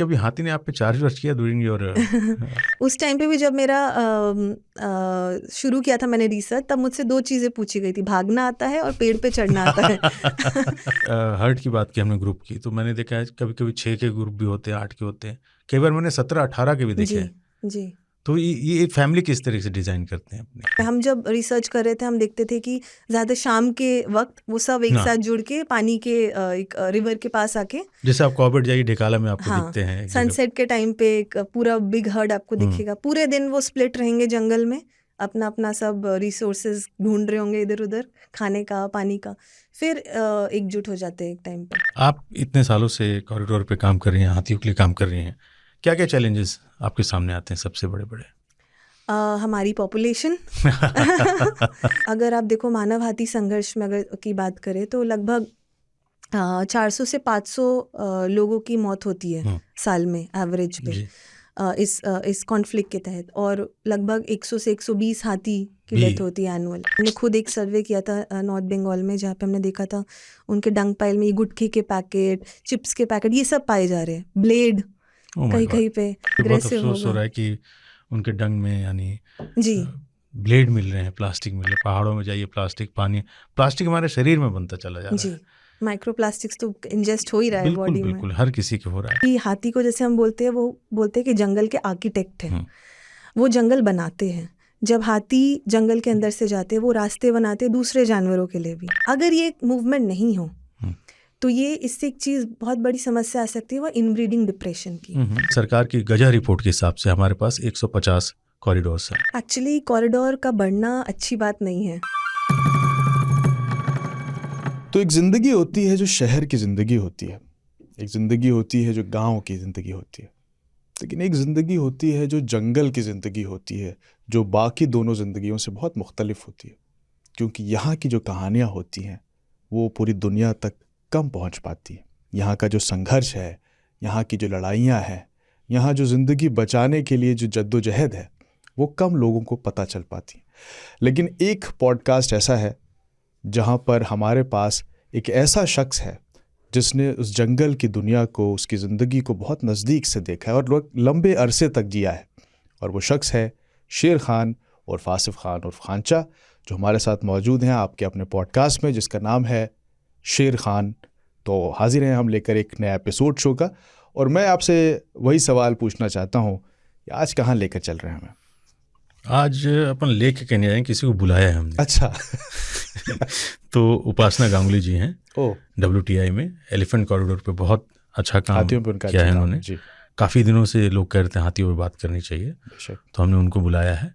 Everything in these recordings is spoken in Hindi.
कभी हाथी ने आप पे चार्ज वर्ज किया ड्यूरिंग योर उस टाइम पे भी जब मेरा शुरू किया था मैंने रिसर्च, तब मुझसे 2 चीज़ें पूछी गई थी, भागना आता है और पेड़ पे चढ़ना आता है। हर्ट की बात की हमने ग्रुप की, तो मैंने देखा है कभी कभी 6 के ग्रुप भी होते हैं, 8 के होते हैं, कई बार मैंने 17-18 के भी देखे जी हैं। जी। तो ये फैमिली किस तरह से डिज़ाइन करते हैं अपने? हम जब रिसर्च कर रहे थे हम देखते थे कि ज़्यादा शाम के वक्त वो सब एक हाँ। साथ जुड़ के पानी के एक रिवर के पास आके, जैसे आप कॉर्बेट जाइए ढेकाला में आपको हाँ, दिखते हैं एक जगह। सनसेट के टाइम पे एक पूरा बिग हर्ड आपको दिखेगा। पूरे दिन वो स्प्लिट रहेंगे जंगल में, अपना अपना सब रिसोर्सेज ढूंढ रहे होंगे इधर उधर, खाने का, पानी का, फिर एकजुट हो जाते हैं एक टाइम पे। आप इतने सालों से कॉरिडोर पे काम कर रही हैं, हाथियों के लिए काम कर रही हैं, क्या क्या चैलेंजेस आपके सामने आते हैं सबसे बड़े बड़े? हमारी पॉपुलेशन अगर आप देखो मानव हाथी संघर्ष में अगर की बात करें तो लगभग 400 से 500 लोगों की मौत होती है साल में एवरेज पे, इस कॉन्फ्लिक्ट के तहत, और लगभग 100 से 120 हाथी की डेथ होती है एनुअल। हमने खुद एक सर्वे किया था नॉर्थ बंगाल में, जहाँ पे हमने देखा था उनके डंग पाइल में ये गुटखे के पैकेट, चिप्स के पैकेट, ये सब पाए जा रहे हैं। ब्लेड कहीं कहीं पे बहुत अफसोस हो रहा है कि उनके डंग में यानी जी ब्लेड मिल रहे हैं, प्लास्टिक मिल रहे हैं। पहाड़ों में जाइए प्लास्टिक, पानी प्लास्टिक हमारे शरीर में बनता चला जा रहा है। माइक्रो प्लास्टिक्स तो इंजेस्ट हो ही रहा है बॉडी में। बिल्कुल हर किसी के हो रहा है। कि हाथी को जैसे हम बोलते हैं, वो बोलते हैं कि जंगल के आर्किटेक्ट हैं, वो जंगल बनाते हैं। जब हाथी जंगल के अंदर से जाते हैं वो रास्ते बनाते हैं दूसरे जानवरों के लिए भी। अगर ये मूवमेंट नहीं हो तो ये इससे एक चीज़ बहुत बड़ी समस्या आ सकती है, वो इनब्रीडिंग डिप्रेशन की। सरकार की गजा रिपोर्ट के हिसाब से हमारे पास 150 कॉरिडोर्स हैं। एक्चुअली कॉरिडोर का बढ़ना अच्छी बात नहीं है। तो एक ज़िंदगी होती है जो शहर की ज़िंदगी होती है, एक ज़िंदगी होती है जो गांव की ज़िंदगी होती है, लेकिन एक ज़िंदगी होती है जो जंगल की ज़िंदगी होती है, जो बाकी दोनों ज़िंदगियों से बहुत मुख्तलिफ होती है। क्योंकि यहाँ की जो कहानियाँ होती हैं वो पूरी दुनिया तक कम पहुँच पाती हैं। यहाँ का जो संघर्ष है, यहाँ की जो लड़ाइयाँ हैं, यहाँ जो ज़िंदगी बचाने के लिए जो जद्दोजहद है, वो कम लोगों को पता चल पाती है। लेकिन एक पॉडकास्ट ऐसा है जहाँ पर हमारे पास एक ऐसा शख्स है जिसने उस जंगल की दुनिया को, उसकी ज़िंदगी को बहुत नज़दीक से देखा है और लंबे अरसे तक जिया है। और वो शख्स है शेर खान और फासिफ खान और खांचा, जो हमारे साथ मौजूद हैं आपके अपने पॉडकास्ट में जिसका नाम है शेर खान। तो हाजिर हैं हम लेकर एक नया एपिसोड शो का, और मैं आपसे वही सवाल पूछना चाहता हूँ कि आज कहाँ लेकर चल रहे हैं हमें? आज अपन लेके कहने आए, किसी को बुलाया है हमने। अच्छा तो उपासना गांगुली जी हैं WTI में एलिफेंट कॉरिडोर पे बहुत अच्छा काम किया है उन्होंने। काफ़ी दिनों से लोग कह रहे थे हाथियों पर बात करनी चाहिए, तो हमने उनको बुलाया है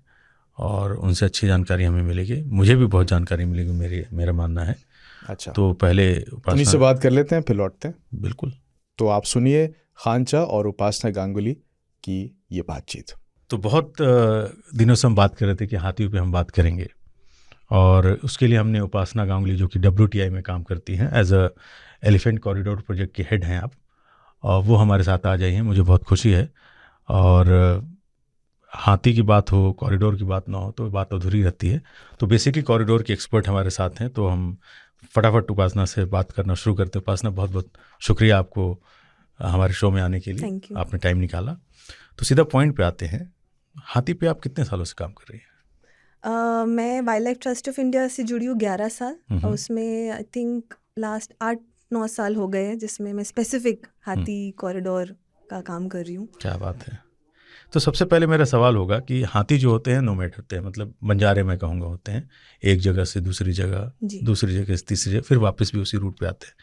और उनसे अच्छी जानकारी हमें मिलेगी। मुझे भी बहुत जानकारी मिलेगी, मेरा मानना है। अच्छा, तो पहले उन्हीं से बात कर लेते हैं, फिर लौटते हैं। बिल्कुल। तो आप सुनिए खांचा और उपासना गांगुली की ये बातचीत। तो बहुत दिनों से हम बात कर रहे थे कि हाथियों पे हम बात करेंगे, और उसके लिए हमने उपासना गांगुली, जो कि WTI में काम करती हैं as a elephant corridor project के हेड हैं आप, और वो हमारे साथ आ जाई हैं। मुझे बहुत खुशी है। और हाथी की बात हो, कॉरिडोर की बात ना हो तो बात अधूरी रहती है। तो बेसिकली कॉरिडोर के एक्सपर्ट हमारे साथ हैं, तो हम फटाफट उपासना से बात करना शुरू करते हैं। उपासना, बहुत बहुत शुक्रिया आपको हमारे शो में आने के लिए, आपने टाइम निकाला। तो सीधा पॉइंट पे आते हैं, हाथी पे आप कितने सालों से काम कर रही हैं? मैं wild life trust of India से जुड़ी हूँ 11 साल, और उसमें आई थिंक लास्ट 8-9 साल हो गए हैं जिसमें मैं स्पेसिफिक हाथी कॉरिडोर का काम कर रही हूँ। क्या बात है। तो सबसे पहले मेरा सवाल होगा कि हाथी जो होते हैं नोमैड होते हैं, मतलब बंजारे मैं कहूँगा होते हैं, एक जगह से दूसरी जगह, दूसरी जगह से तीसरी जगह, फिर वापस भी उसी रूट पे आते हैं।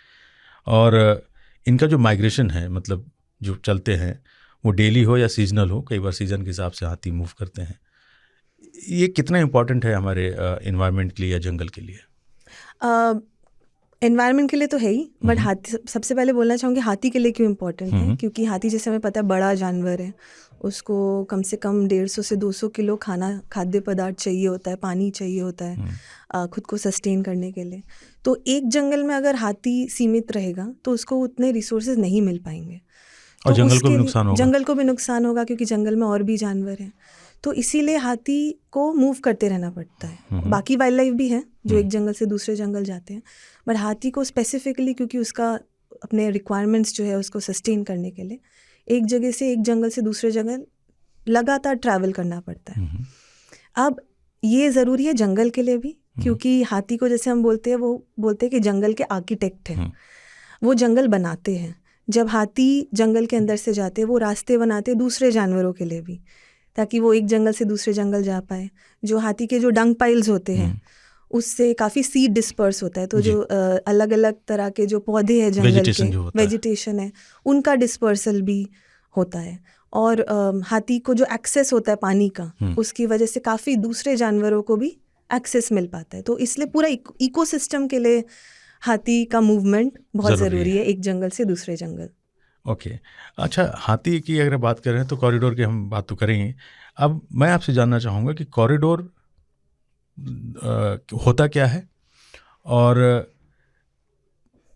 और इनका जो माइग्रेशन है, मतलब जो चलते हैं, वो डेली हो या सीजनल हो, कई बार सीज़न के हिसाब से हाथी मूव करते हैं। ये कितना इम्पोर्टेंट है हमारे एनवायरनमेंट के लिए या जंगल के लिए? एनवायरनमेंट के लिए तो है ही, बट हाथी, सबसे पहले बोलना चाहूँगी हाथी के लिए क्यों इम्पोर्टेंट है। क्योंकि हाथी, जैसे हमें पता है, बड़ा जानवर है, उसको कम से कम 150 से 200 किलो खाद्य पदार्थ चाहिए होता है, पानी चाहिए होता है खुद को सस्टेन करने के लिए। तो एक जंगल में अगर हाथी सीमित रहेगा तो उसको उतने रिसोर्सेज नहीं मिल पाएंगे, और जंगल को भी नुकसान होगा। जंगल को भी नुकसान होगा क्योंकि जंगल में और भी जानवर हैं। तो इसीलिए हाथी को मूव करते रहना पड़ता है। बाकी वाइल्ड लाइफ भी है जो एक जंगल से दूसरे जंगल जाते हैं, बट हाथी को स्पेसिफिकली, क्योंकि उसका अपने रिक्वायरमेंट्स जो है उसको सस्टेन करने के लिए एक जगह से एक जंगल से दूसरे जंगल लगातार ट्रैवल करना पड़ता है। अब ये ज़रूरी है जंगल के लिए भी, क्योंकि हाथी को जैसे हम बोलते हैं, वो बोलते हैं कि जंगल के आर्किटेक्ट हैं, वो जंगल बनाते हैं। जब हाथी जंगल के अंदर से जाते हैं, वो रास्ते बनाते हैं दूसरे जानवरों के लिए भी, ताकि वो एक जंगल से दूसरे जंगल जा पाए। जो हाथी के जो डंग पाइल्स होते हैं उससे काफ़ी सीड डिस्पर्स होता है, तो जो अलग अलग तरह के जो पौधे हैं जंगल के, वेजिटेशन है, उनका डिस्पर्सल भी होता है। और हाथी को जो एक्सेस होता है पानी का, उसकी वजह से काफ़ी दूसरे जानवरों को भी एक्सेस मिल पाता है। तो इसलिए पूरा इकोसिस्टम के लिए हाथी का मूवमेंट बहुत ज़रूरी है, एक जंगल से दूसरे जंगल। ओके अच्छा, हाथी की अगर बात करें तो कॉरिडोर की हम बात तो करेंगे। अब मैं आपसे जानना चाहूँगा कि कॉरिडोर होता क्या है और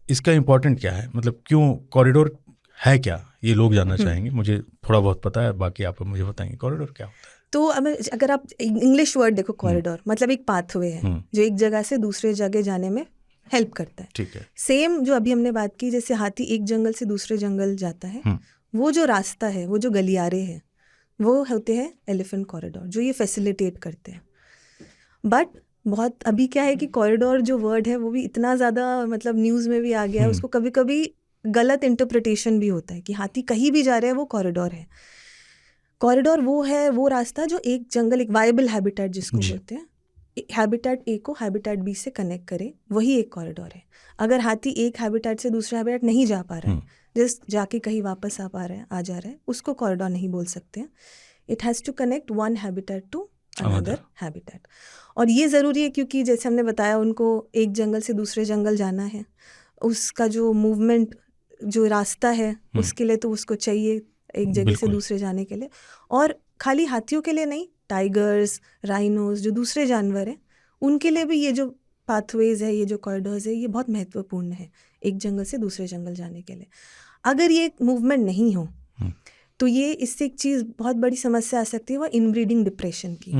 इसका इम्पोर्टेंट क्या है, मतलब क्यों कॉरिडोर है क्या, ये लोग जानना चाहेंगे। मुझे थोड़ा बहुत पता है, बाकी आप मुझे बताएंगे कॉरिडोर क्या होता है। तो अब अगर आप इंग्लिश वर्ड देखो, कॉरिडोर मतलब एक पाथवे है जो एक जगह से दूसरे जगह जाने में हेल्प करता है। ठीक है। सेम जो अभी हमने बात की, जैसे हाथी एक जंगल से दूसरे जंगल जाता है, वो जो रास्ता है, वो जो गलियारे हैं, वो होते हैं एलिफेंट कॉरिडोर, जो ये फैसिलिटेट करते हैं। बट बहुत अभी क्या है कि कॉरिडोर जो वर्ड है वो भी इतना ज़्यादा मतलब न्यूज़ में भी आ गया है, उसको कभी कभी गलत इंटरप्रिटेशन भी होता है कि हाथी कहीं भी जा रहे हैं वो कॉरिडोर है। कॉरिडोर वो है, वो रास्ता जो एक जंगल, एक वायबल हैबिटेट जिसको बोलते हैं, हैबिटेट ए को हैबिटेट बी से कनेक्ट करे, वही एक कॉरिडोर है। अगर हाथी एक हैबिटेट से दूसरा हैबिटेट नहीं जा पा रहा है, जस्ट जाके कहीं वापस आ जा रहा है, उसको कॉरिडोर नहीं बोल सकते हैं। It has to connect one habitat to another habitat. और ये ज़रूरी है क्योंकि जैसे हमने बताया, उनको एक जंगल से दूसरे जंगल जाना है, उसका जो मूवमेंट, जो रास्ता है, उसके लिए तो उसको चाहिए एक जगह से दूसरे जाने के लिए। और खाली हाथियों के लिए नहीं, टाइगर्स, राइनोज, जो दूसरे जानवर हैं, उनके लिए भी ये जो पाथवेज है, ये जो कॉरिडोर्स है, ये बहुत महत्वपूर्ण है एक जंगल से दूसरे जंगल जाने के लिए। अगर ये मूवमेंट नहीं हो तो ये इससे एक चीज़ बहुत बड़ी समस्या आ सकती है, वो इनब्रीडिंग डिप्रेशन की।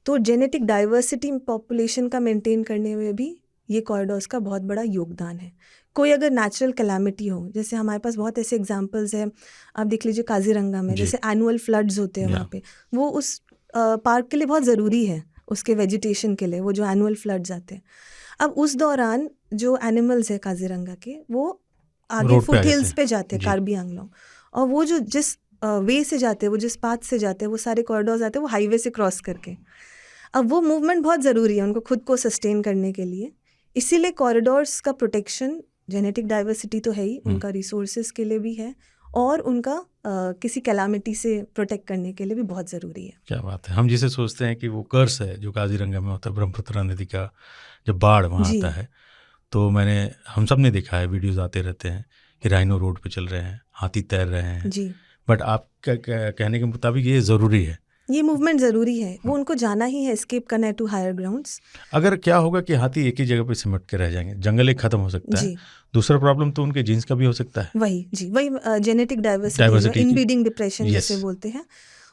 तो जेनेटिक डाइवर्सिटी पॉपुलेशन का मेंटेन करने में भी ये कॉरिडोर्स का बहुत बड़ा योगदान है। कोई अगर नेचुरल कैलामिटी हो, जैसे हमारे पास बहुत ऐसे एग्जांपल्स हैं, आप देख लीजिए काजीरंगा में, जैसे एनुअल फ्लड्स होते हैं वहाँ पे, वो उस पार्क के लिए बहुत ज़रूरी है, उसके वेजिटेशन के लिए, वो जो एनुअल फ्लड्स आते हैं। अब उस दौरान जो एनिमल्स है काजीरंगा के, वो आगे फुट हिल्स पे जाते हैं, कार्बी आंगलोंग, और वो जो जिस वे से जाते हैं, वो जिस पाथ से जाते हैं, वो सारे कॉरिडोर्स आते हैं वो हाईवे से क्रॉस करके। अब वो मूवमेंट बहुत ज़रूरी है उनको खुद को सस्टेन करने के लिए। इसीलिए कॉरिडोर्स का प्रोटेक्शन, जेनेटिक डाइवर्सिटी तो है ही, उनका रिसोर्सेज के लिए भी है, और उनका किसी कैलामिटी से प्रोटेक्ट करने के लिए भी बहुत ज़रूरी है। क्या बात है। हम जिसे सोचते हैं कि वो कर्स है जो काजीरंगा में होता है, ब्रह्मपुत्र नदी का जब बाढ़ वहाँ आता है, तो हम सब ने देखा है, वीडियोज़ आते रहते हैं कि राइनो रोड पे चल रहे हैं, हाथी तैर रहे हैं जी। बट आप कहने के मुताबिक ये ज़रूरी है, ये मूवमेंट ज़रूरी है, वो उनको जाना ही है, एस्केप करना है टू हायर ग्राउंड्स। अगर क्या होगा कि हाथी एक ही जगह पे सिमट के रह जाएंगे, जंगल एक खत्म हो सकता है। दूसरा प्रॉब्लम तो उनके जीन्स का भी हो सकता है। वही जेनेटिक डाइवर्सिटी, इनब्रीडिंग डिप्रेशन जिसे बोलते हैं,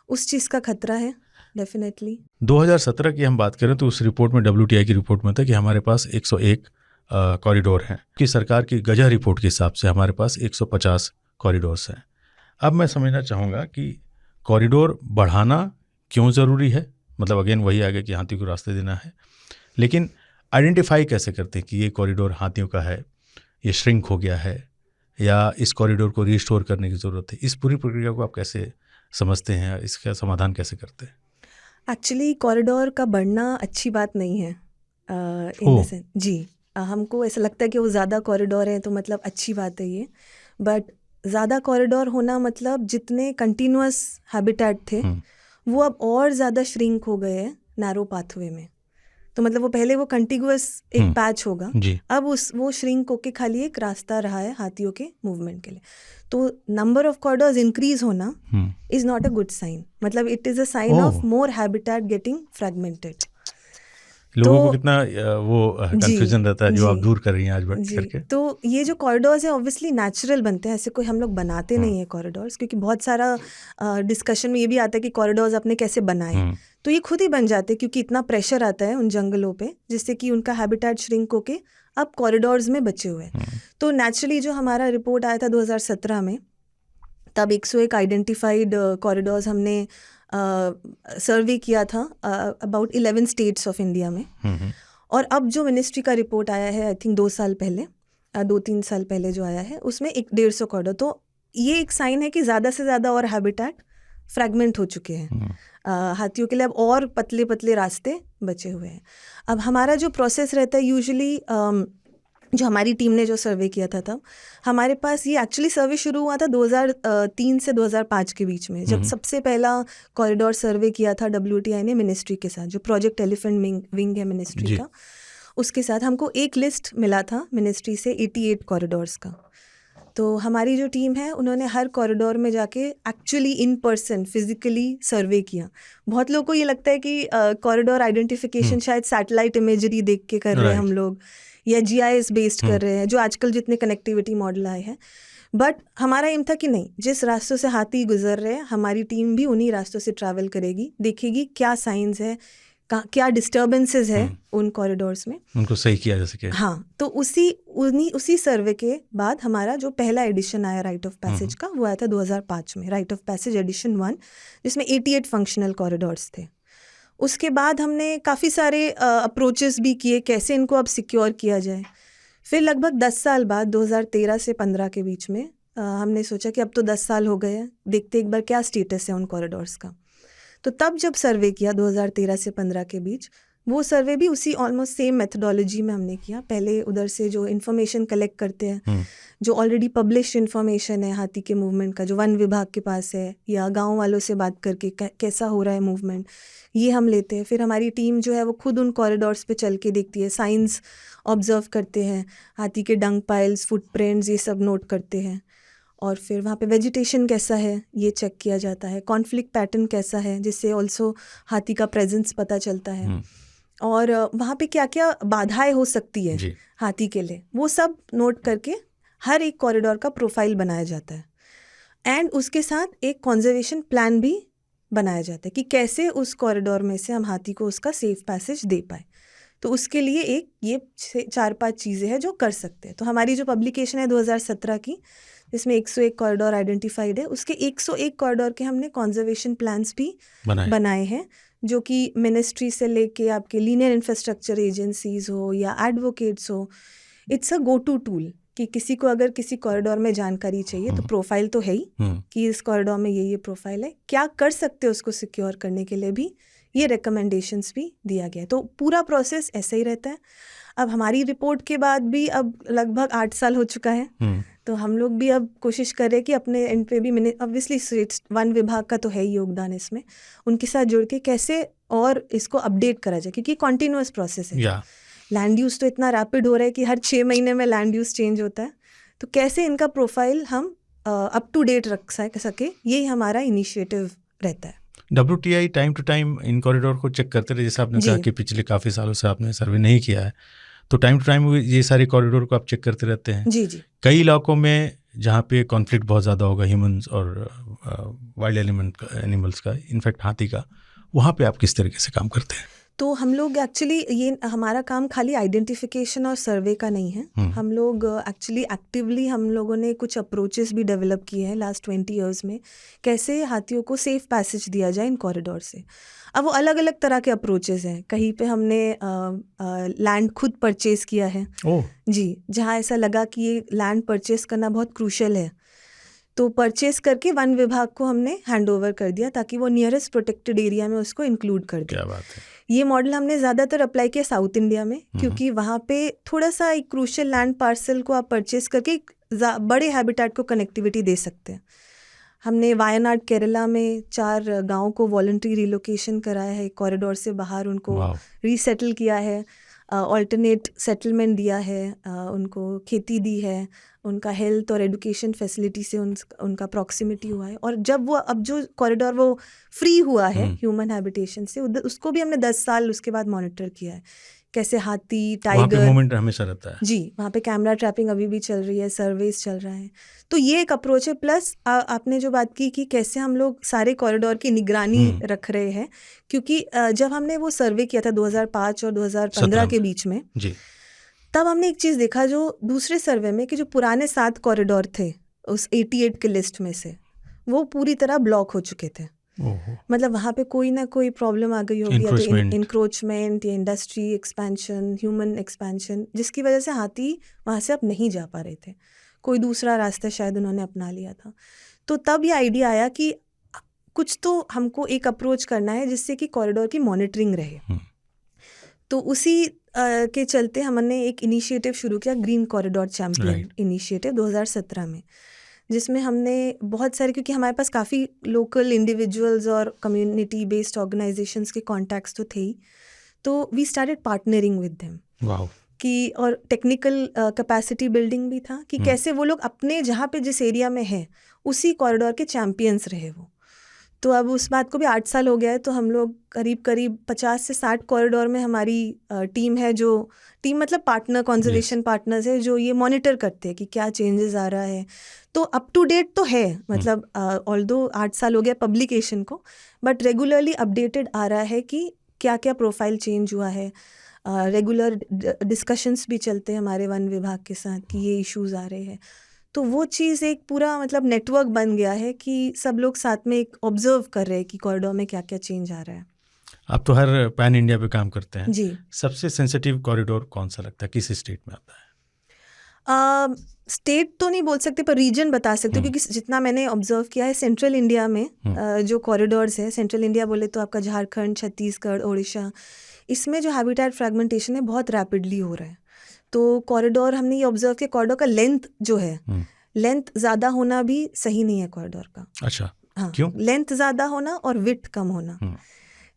उस चीज़ का खतरा है डेफिनेटली। 2017 की हम बात करें तो उस रिपोर्ट में, WTI की रिपोर्ट में था कि हमारे पास 101 कॉरिडोर हैं, कि सरकार की गजा रिपोर्ट के हिसाब से हमारे पास 150 कॉरिडोर्स हैं। अब मैं समझना चाहूँगा कि कॉरिडोर बढ़ाना क्यों ज़रूरी है, मतलब अगेन वही आ गया कि हाथी को रास्ते देना है, लेकिन आइडेंटिफाई कैसे करते हैं कि ये कॉरिडोर हाथियों का है, ये श्रिंक हो गया है, या इस कॉरिडोर को रिस्टोर करने की ज़रूरत है। इस पूरी प्रक्रिया को आप कैसे समझते हैं, इसका समाधान कैसे करते हैं? एक्चुअली कॉरिडोर का बढ़ना अच्छी बात नहीं है इन द सेंस। जी, हमको ऐसा लगता है कि वो ज़्यादा कॉरिडोर है तो मतलब अच्छी बात है ये, बट ज़्यादा कॉरिडोर होना मतलब जितने कंटिन्यूअस हैबिटेट थे वो अब और ज़्यादा श्रिंक हो गए हैं नैरो पाथवे में। तो मतलब वो पहले वो कंटिन्यूअस एक पैच होगा, अब वो श्रिंक होके खाली एक रास्ता रहा है हाथियों के मूवमेंट के लिए। तो नंबर ऑफ कॉरिडोर्स इंक्रीज होना is not a good sign, मतलब it is a sign of more habitat getting fragmented. लोगों को कितना वो कंफ्यूजन रहता है जो आप दूर कर रही हैं आज बैठ करके। तो ये जो कॉरिडोर्स है ऑब्वियसली नेचुरल बनते हैं, ऐसे कोई हम लोग बनाते नहीं है कॉरिडोर्स, क्योंकि बहुत सारा डिस्कशन में ये भी आता है कि कॉरिडोर्स आपने कैसे बनाए, तो ये खुद ही बन जाते हैं क्योंकि इतना प्रेशर आता है उन जंगलों पे, जिससे कि उनका हैबिटेट श्रिंक होके अब कॉरिडोर्स में बचे हुए हैं। तो नेचुरली जो हमारा रिपोर्ट आया था 2017 में, तब 101 आइडेंटिफाइड कॉरिडोर्स हमने सर्वे किया था अबाउट 11 स्टेट्स ऑफ इंडिया में। और अब जो मिनिस्ट्री का रिपोर्ट आया है, आई थिंक 2-3 साल पहले जो आया है, उसमें 150 कॉरिडोर, तो ये एक साइन है कि ज़्यादा से ज़्यादा और हैबिटेट फ्रैगमेंट हो चुके हैं। हाथियों के लिए अब और पतले पतले रास्ते बचे हुए हैं। अब हमारा जो प्रोसेस रहता है यूजुअली, जो हमारी टीम ने जो सर्वे किया था तब हमारे पास, ये एक्चुअली सर्वे शुरू हुआ था 2003 से 2005 के बीच में, जब सबसे पहला कॉरिडोर सर्वे किया था WTI ने मिनिस्ट्री के साथ, जो प्रोजेक्ट एलिफेंट विंग है मिनिस्ट्री का, उसके साथ हमको एक लिस्ट मिला था मिनिस्ट्री से 88 कॉरिडोर्स का। तो हमारी जो टीम है उन्होंने हर कॉरिडोर में जाके एक्चुअली इन पर्सन फिजिकली सर्वे किया। बहुत लोगों को ये लगता है कि कॉरिडोर आइडेंटिफिकेशन शायद सैटेलाइट इमेजरी देख के कर रहे हैं हम लोग, या GIS बेस्ड कर रहे हैं, जो आजकल जितने कनेक्टिविटी मॉडल आए हैं। बट हमारा एम था कि नहीं, जिस रास्तों से हाथी गुजर रहे हैं हमारी टीम भी उन्हीं रास्तों से ट्रैवल करेगी, देखेगी क्या साइंस है, क्या डिस्टर्बेंसेस है उन कॉरिडोर्स में, उनको सही किया जा सके। हाँ, तो उसी सर्वे के बाद हमारा जो पहला एडिशन आया राइट ऑफ पैसेज का, वो आया था 2005 में, राइट ऑफ पैसेज एडिशन 1, जिसमें 88 फंक्शनल कॉरिडोर्स थे। उसके बाद हमने काफ़ी सारे अप्रोचेस भी किए कैसे इनको अब सिक्योर किया जाए। फिर लगभग 10 साल बाद 2013 से 15 के बीच में हमने सोचा कि अब तो 10 साल हो गए हैं, देखते एक बार क्या स्टेटस है उन कॉरिडोर्स का। तो तब जब सर्वे किया 2013 से 15 के बीच, वो सर्वे भी उसी ऑलमोस्ट सेम मेथडोलॉजी में हमने किया। पहले उधर से जो इन्फॉर्मेशन कलेक्ट करते हैं, जो ऑलरेडी पब्लिश इन्फॉर्मेशन है हाथी के मूवमेंट का, जो वन विभाग के पास है, या गांव वालों से बात करके कैसा हो रहा है मूवमेंट, ये हम लेते हैं। फिर हमारी टीम जो है वो खुद उन कॉरिडोर्स पे चल के देखती है, साइंस ऑब्जर्व करते हैं, हाथी के डंग पाइल्स, फुटप्रिंट्स, ये सब नोट करते हैं। और फिर वहाँ पे वेजिटेशन कैसा है ये चेक किया जाता है, कॉन्फ्लिक्ट पैटर्न कैसा है, जिससे ऑल्सो हाथी का प्रेजेंस पता चलता है, और वहाँ पे क्या क्या बाधाएं हो सकती है हाथी के लिए, वो सब नोट करके हर एक कॉरिडोर का प्रोफाइल बनाया जाता है। एंड उसके साथ एक कंजर्वेशन प्लान भी बनाया जाता है कि कैसे उस कॉरिडोर में से हम हाथी को उसका सेफ पैसेज दे पाए। तो उसके लिए ये 4-5 चीज़ें हैं जो कर सकते हैं। तो हमारी जो पब्लिकेशन है 2017 की, जिसमें 101 कॉरिडोर आइडेंटिफाइड है, उसके 101 कॉरिडोर के हमने कंजर्वेशन प्लान्स भी बनाए हैं, जो कि मिनिस्ट्री से लेके आपके लीनियर इंफ्रास्ट्रक्चर एजेंसीज हो या एडवोकेट्स हो, it's a go to tool कि किसी को अगर किसी कॉरिडोर में जानकारी चाहिए तो प्रोफाइल तो है ही कि इस कॉरिडोर में ये प्रोफाइल है, क्या कर सकते हो उसको सिक्योर करने के लिए भी ये रिकमेंडेशंस भी दिया गया है। तो पूरा प्रोसेस ऐसा ही रहता है। अब हमारी रिपोर्ट के बाद भी अब लगभग 8 साल हो चुका है, तो हम लोग भी अब कोशिश कर रहे हैं कि अपने एंड पे भी, ऑब्वियसली वन विभाग का तो है ही योगदान इसमें, उनके साथ जुड़ के कैसे और इसको अपडेट करा जाए, क्योंकि कॉन्टिन्यूअस प्रोसेस है। लैंड यूज़ तो इतना रैपिड हो रहा है कि हर 6 महीने में लैंड यूज़ चेंज होता है, तो कैसे इनका प्रोफाइल हम अप टू डेट रख सके, यही हमारा इनिशिएटिव रहता है। WTI टाइम टू टाइम इन कॉरिडोर को चेक करते रहे, जैसे आपने कहा कि पिछले काफ़ी सालों से आपने सर्वे नहीं किया है, तो टाइम टू टाइम ये सारे कॉरिडोर को आप चेक करते रहते हैं। जी। कई इलाकों में जहाँ पे कॉन्फ्लिक्ट बहुत ज़्यादा होगा ह्यूमंस और वाइल्ड एनिमल्स का, इनफैक्ट हाथी का, वहाँ पे आप किस तरीके से काम करते हैं? तो हम लोग एक्चुअली, ये हमारा काम खाली आइडेंटिफिकेशन और सर्वे का नहीं है। हम लोग एक्चुअली एक्टिवली हम लोगों ने कुछ अप्रोचेस भी डेवलप किए हैं लास्ट 20 इयर्स में, कैसे हाथियों को सेफ पैसेज दिया जाए इन कॉरिडोर से। अब वो अलग अलग तरह के अप्रोचेस हैं। कहीं पे हमने लैंड खुद परचेज़ किया है जी, जहाँ ऐसा लगा कि ये लैंड परचेज़ करना बहुत क्रूशल है, तो परचेस करके वन विभाग को हमने हैंड ओवर कर दिया ताकि वो नियरेस्ट प्रोटेक्टेड एरिया में उसको इंक्लूड कर दे। क्या बात है। ये मॉडल हमने ज़्यादातर अप्लाई किया साउथ इंडिया में, क्योंकि वहाँ पे थोड़ा सा एक क्रूशियल लैंड पार्सल को आप परचेस करके बड़े हैबिटेट को कनेक्टिविटी दे सकते हैं। हमने वायनाड केरला में 4 गाँव को वॉलंटरी रिलोकेशन कराया है, कॉरिडोर से बाहर उनको रीसेटल किया है, ऑल्टरनेट सेटलमेंट दिया है, उनको खेती दी है, उनका हेल्थ और एजुकेशन फैसिलिटी से उनका प्रॉक्सिमिटी हुआ है। और जब वो अब जो कॉरिडोर वो फ्री हुआ है ह्यूमन हैबिटेशन से, उसको भी हमने 10 साल उसके बाद मॉनिटर किया है, कैसे हाथी, टाइगर, मूवमेंट हमेशा रहता है जी, वहाँ पे कैमरा ट्रैपिंग अभी भी चल रही है, सर्वेस चल रहा है। तो ये एक अप्रोच है। प्लस आपने जो बात की कि कैसे हम लोग सारे कॉरिडोर की निगरानी रख रहे हैं, क्योंकि जब हमने वो सर्वे किया था 2005 और 2015 के बीच में जी, तब हमने एक चीज़ देखा जो दूसरे सर्वे में, कि जो पुराने 7 कॉरिडोर थे उस 88 के लिस्ट में से, वो पूरी तरह ब्लॉक हो चुके थे। ओहो, मतलब वहाँ पे कोई ना कोई प्रॉब्लम आ गई होगी, या तो Encroachment. इंक्रोचमेंट या इंडस्ट्री एक्सपेंशन, ह्यूमन एक्सपेंशन, जिसकी वजह से हाथी वहाँ से अब नहीं जा पा रहे थे। कोई दूसरा रास्ता शायद उन्होंने अपना लिया था। तो तब ये आइडिया आया कि कुछ तो हमको एक अप्रोच करना है जिससे कि कॉरिडोर की मॉनिटरिंग रहे। तो उसी के चलते हमने एक इनिशिएटिव शुरू किया, ग्रीन कॉरिडोर चैम्पियन इनिशिएटिव 2017 में, जिसमें हमने बहुत सारे, क्योंकि हमारे पास काफ़ी लोकल इंडिविजुअल्स और कम्युनिटी बेस्ड ऑर्गेनाइजेशंस के कॉन्टैक्ट्स तो थे ही, तो we started partnering with them wow, कि, और टेक्निकल कैपेसिटी बिल्डिंग भी था कि कैसे वो लोग अपने जहाँ पे जिस एरिया में है उसी कॉरिडोर के चैम्पियंस रहे वो। तो अब उस बात को भी 8 साल हो गया है, तो हम लोग करीब 50 से 60 कॉरिडोर में हमारी टीम है, जो टीम मतलब पार्टनर, कंजर्वेशन पार्टनर्स है, जो ये मॉनिटर करते हैं कि क्या चेंजेस आ रहा है। तो अप टू डेट तो है, मतलब ऑल्दो 8 साल हो गया पब्लिकेशन को, बट रेगुलरली अपडेटेड आ रहा है कि क्या क्या प्रोफाइल चेंज हुआ है। रेगुलर डिस्कशंस भी चलते हैं हमारे वन विभाग के साथ कि ये इश्यूज आ रहे हैं। तो वो चीज़ एक पूरा मतलब नेटवर्क बन गया है कि सब लोग साथ में एक ऑब्जर्व कर रहे हैं कि कॉरिडोर में क्या क्या चेंज आ रहा है। आप तो हर पैन इंडिया पे काम करते हैं जी। सबसे सेंसिटिव कॉरिडोर कौन सा लगता है, किस स्टेट में आता है? स्टेट तो नहीं बोल सकते पर रीजन बता सकते, क्योंकि जितना मैंने ऑब्जर्व किया है सेंट्रल इंडिया में जो कॉरिडोर्स है, सेंट्रल इंडिया बोले तो आपका झारखंड, छत्तीसगढ़, ओडिशा, इसमें जो हैबिटेट फ्रैगमेंटेशन है बहुत रैपिडली हो रहा है। तो कॉरिडोर हमने ये ऑब्जर्व किया, कॉरिडोर का लेंथ जो है, लेंथ ज़्यादा होना भी सही नहीं है कॉरिडोर का। अच्छा, हाँ, क्यों? लेंथ ज़्यादा होना और विड्थ कम होना।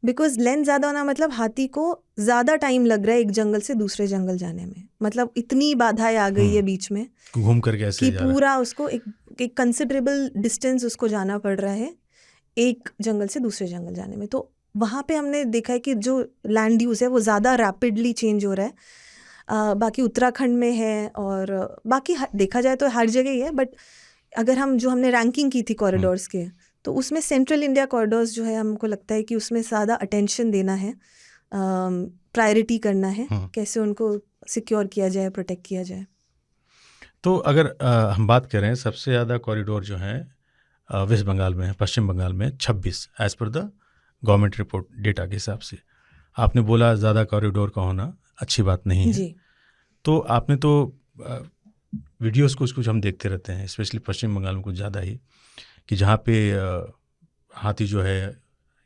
बिकॉज लेंथ ज़्यादा होना मतलब हाथी को ज़्यादा टाइम लग रहा है एक जंगल से दूसरे जंगल जाने में, मतलब इतनी बाधाएं आ गई है बीच में घूम करके ऐसे कि जा रहा है। पूरा उसको एक कंसिडरेबल डिस्टेंस उसको जाना पड़ रहा है एक जंगल से दूसरे जंगल जाने में। तो वहाँ पे हमने देखा है कि जो लैंड यूज़ है वो ज़्यादा रैपिडली चेंज हो रहा है। बाकी उत्तराखंड में है और बाकी देखा जाए तो हर जगह ही है, बट अगर हमने रैंकिंग की थी कॉरिडोर्स के, तो उसमें सेंट्रल इंडिया कॉरिडोर्स जो है हमको लगता है कि उसमें ज़्यादा अटेंशन देना है, प्रायोरिटी करना है, कैसे उनको सिक्योर किया जाए, प्रोटेक्ट किया जाए। तो अगर हम बात करें सबसे ज़्यादा कॉरिडोर जो है वेस्ट बंगाल में है, पश्चिम बंगाल में 26 as per the government report data के हिसाब से। आपने बोला ज़्यादा कॉरिडोर का होना अच्छी बात नहीं है जी। तो आपने तो वीडियोस कुछ हम देखते रहते हैं, स्पेशली पश्चिम बंगाल में कुछ ज़्यादा ही, कि जहाँ पे हाथी जो है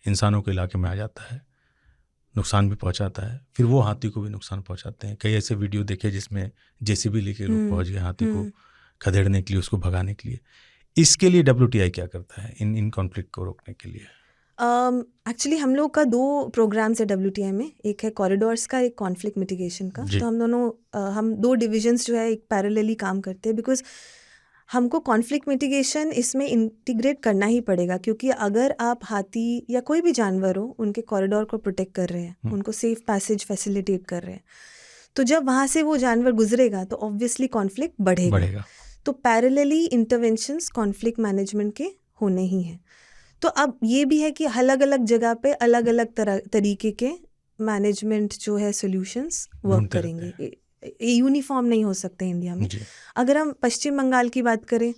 इंसानों के इलाके में आ जाता है, नुकसान भी पहुँचाता है, फिर वो हाथी को भी नुकसान पहुँचाते हैं। कई ऐसे वीडियो देखे जिसमें जेसीबी लेके लोग पहुँच गए हाथी को खदेड़ने के लिए, उसको भगाने के लिए। इसके लिए WTI क्या करता है इन कॉन्फ्लिक्ट को रोकने के लिए? एक्चुअली हम लोग का 2 प्रोग्राम्स है WTI में, एक है कॉरिडोर्स का, एक कॉन्फ्लिक्ट मिटिगेशन का। तो हम 2 डिविजन्स जो है एक पैरेलली काम करते हैं, बिकॉज हमको कॉन्फ्लिक्ट मिटिगेशन इसमें इंटीग्रेट करना ही पड़ेगा, क्योंकि अगर आप हाथी या कोई भी जानवर हो उनके कॉरिडोर को प्रोटेक्ट कर रहे हैं, उनको सेफ पैसेज फैसिलिटेट कर रहे हैं, तो जब वहाँ से वो जानवर गुजरेगा तो ऑब्वियसली कॉन्फ्लिक्ट बढ़ेगा। तो पैरेलली इंटरवेंशंस कॉन्फ्लिक्ट मैनेजमेंट के होने ही हैं। तो अब ये भी है कि अलग अलग जगह पे अलग अलग तरीके के मैनेजमेंट जो है सॉल्यूशंस वर्क करेंगे, ये यूनिफॉर्म नहीं हो सकते इंडिया में। अगर हम पश्चिम बंगाल की बात करें,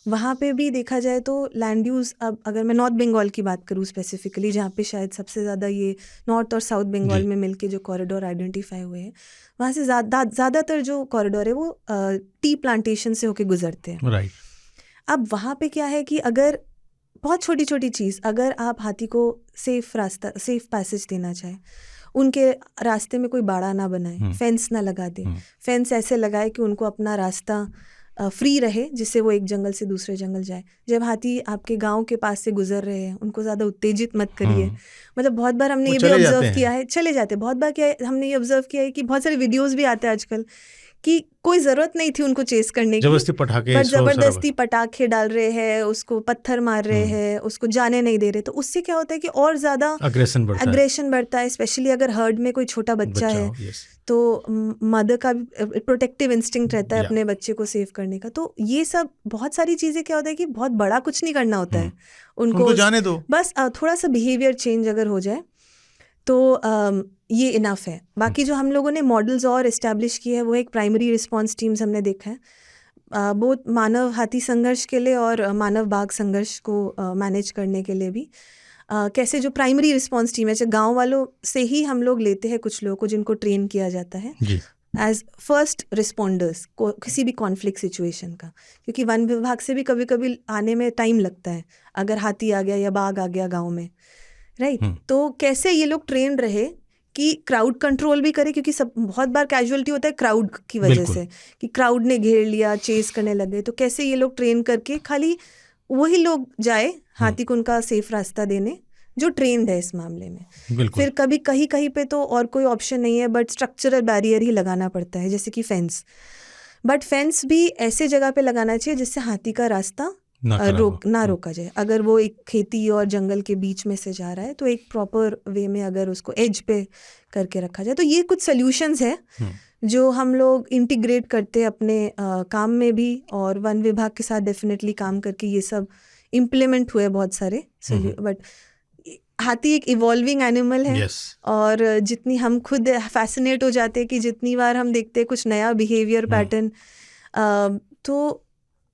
वहाँ पे भी देखा जाए तो लैंड यूज़, अब अगर मैं नॉर्थ बंगाल की बात करूँ स्पेसिफिकली, जहाँ पे शायद सबसे ज़्यादा ये नॉर्थ और साउथ बंगाल में मिलके जो कॉरिडोर आइडेंटिफाई हुए हैं, वहाँ से ज़्यादातर जो कॉरिडोर है वो टी प्लांटेशन से होके गुजरते हैं। राइट। अब वहाँ पे क्या है कि अगर बहुत छोटी छोटी चीज़, अगर आप हाथी को सेफ पैसेज देना चाहे, उनके रास्ते में कोई बाड़ा ना बनाए, फेंस ना लगा दे, फेंस ऐसे लगाए कि उनको अपना रास्ता फ्री रहे, जिससे वो एक जंगल से दूसरे जंगल जाए। जब हाथी आपके गांव के पास से गुजर रहे हैं, उनको ज़्यादा उत्तेजित मत करिए। मतलब बहुत बार हमने ये भी ऑब्जर्व किया है, चले जाते, बहुत बार क्या है हमने ये ऑब्जर्व किया है कि बहुत सारे वीडियोज़ भी आते हैं आजकल कि कोई ज़रूरत नहीं थी उनको चेस करने की, जबरदस्ती पटाखे डाल रहे हैं, उसको पत्थर मार रहे हैं, उसको जाने नहीं दे रहे। तो उससे क्या होता है कि और ज़्यादा अग्रेशन बढ़ता है, स्पेशली अगर हर्ड में कोई छोटा बच्चा है, तो मदर का भी प्रोटेक्टिव इंस्टिंक्ट रहता है अपने बच्चे को सेव करने का। तो ये सब बहुत सारी चीज़ें क्या होता है कि बहुत बड़ा कुछ नहीं करना होता है, उनको जाने दो, बस थोड़ा सा बिहेवियर चेंज अगर हो जाए तो ये इनफ है। बाकी जो हम लोगों ने मॉडल्स और इस्टेब्लिश किए हैं वो एक प्राइमरी रिस्पांस टीम्स हमने देखा है, बहुत मानव हाथी संघर्ष के लिए और मानव बाघ संघर्ष को मैनेज करने के लिए भी कैसे जो प्राइमरी रिस्पांस टीम है, चाहे गांव वालों से ही हम लोग लेते हैं कुछ लोगों को जिनको ट्रेन किया जाता है जी एज फर्स्ट रिस्पॉन्डर्स को किसी भी कॉन्फ्लिक्ट सिचुएशन का, क्योंकि वन विभाग से भी कभी कभी आने में टाइम लगता है अगर हाथी आ गया या बाघ आ गया गांव में, राइट। तो कैसे ये लोग ट्रेन रहे कि क्राउड कंट्रोल भी करे, क्योंकि सब बहुत बार कैजुअलिटी होता है क्राउड की वजह से कि क्राउड ने घेर लिया, चेस करने लगे। तो कैसे ये लोग ट्रेन करके खाली वही लोग जाए हाथी को उनका सेफ रास्ता देने जो ट्रेंड है इस मामले में। फिर कभी कहीं कहीं पे तो और कोई ऑप्शन नहीं है बट स्ट्रक्चरल बैरियर ही लगाना पड़ता है, जैसे कि फेंस। बट फेंस भी ऐसे जगह पे लगाना चाहिए जिससे हाथी का रास्ता ना रोका जाए। अगर वो एक खेती और जंगल के बीच में से जा रहा है तो एक प्रॉपर वे में अगर उसको एज पे करके रखा जाए। तो ये कुछ सोल्यूशंस है जो हम लोग इंटीग्रेट करते हैं अपने काम में भी, और वन विभाग के साथ डेफिनेटली काम करके ये सब इम्प्लीमेंट हुए बहुत सारे। बट हाथी एक इवॉल्विंग एनिमल है और जितनी हम खुद फैसिनेट हो जाते हैं कि जितनी बार हम देखते हैं कुछ नया बिहेवियर पैटर्न, तो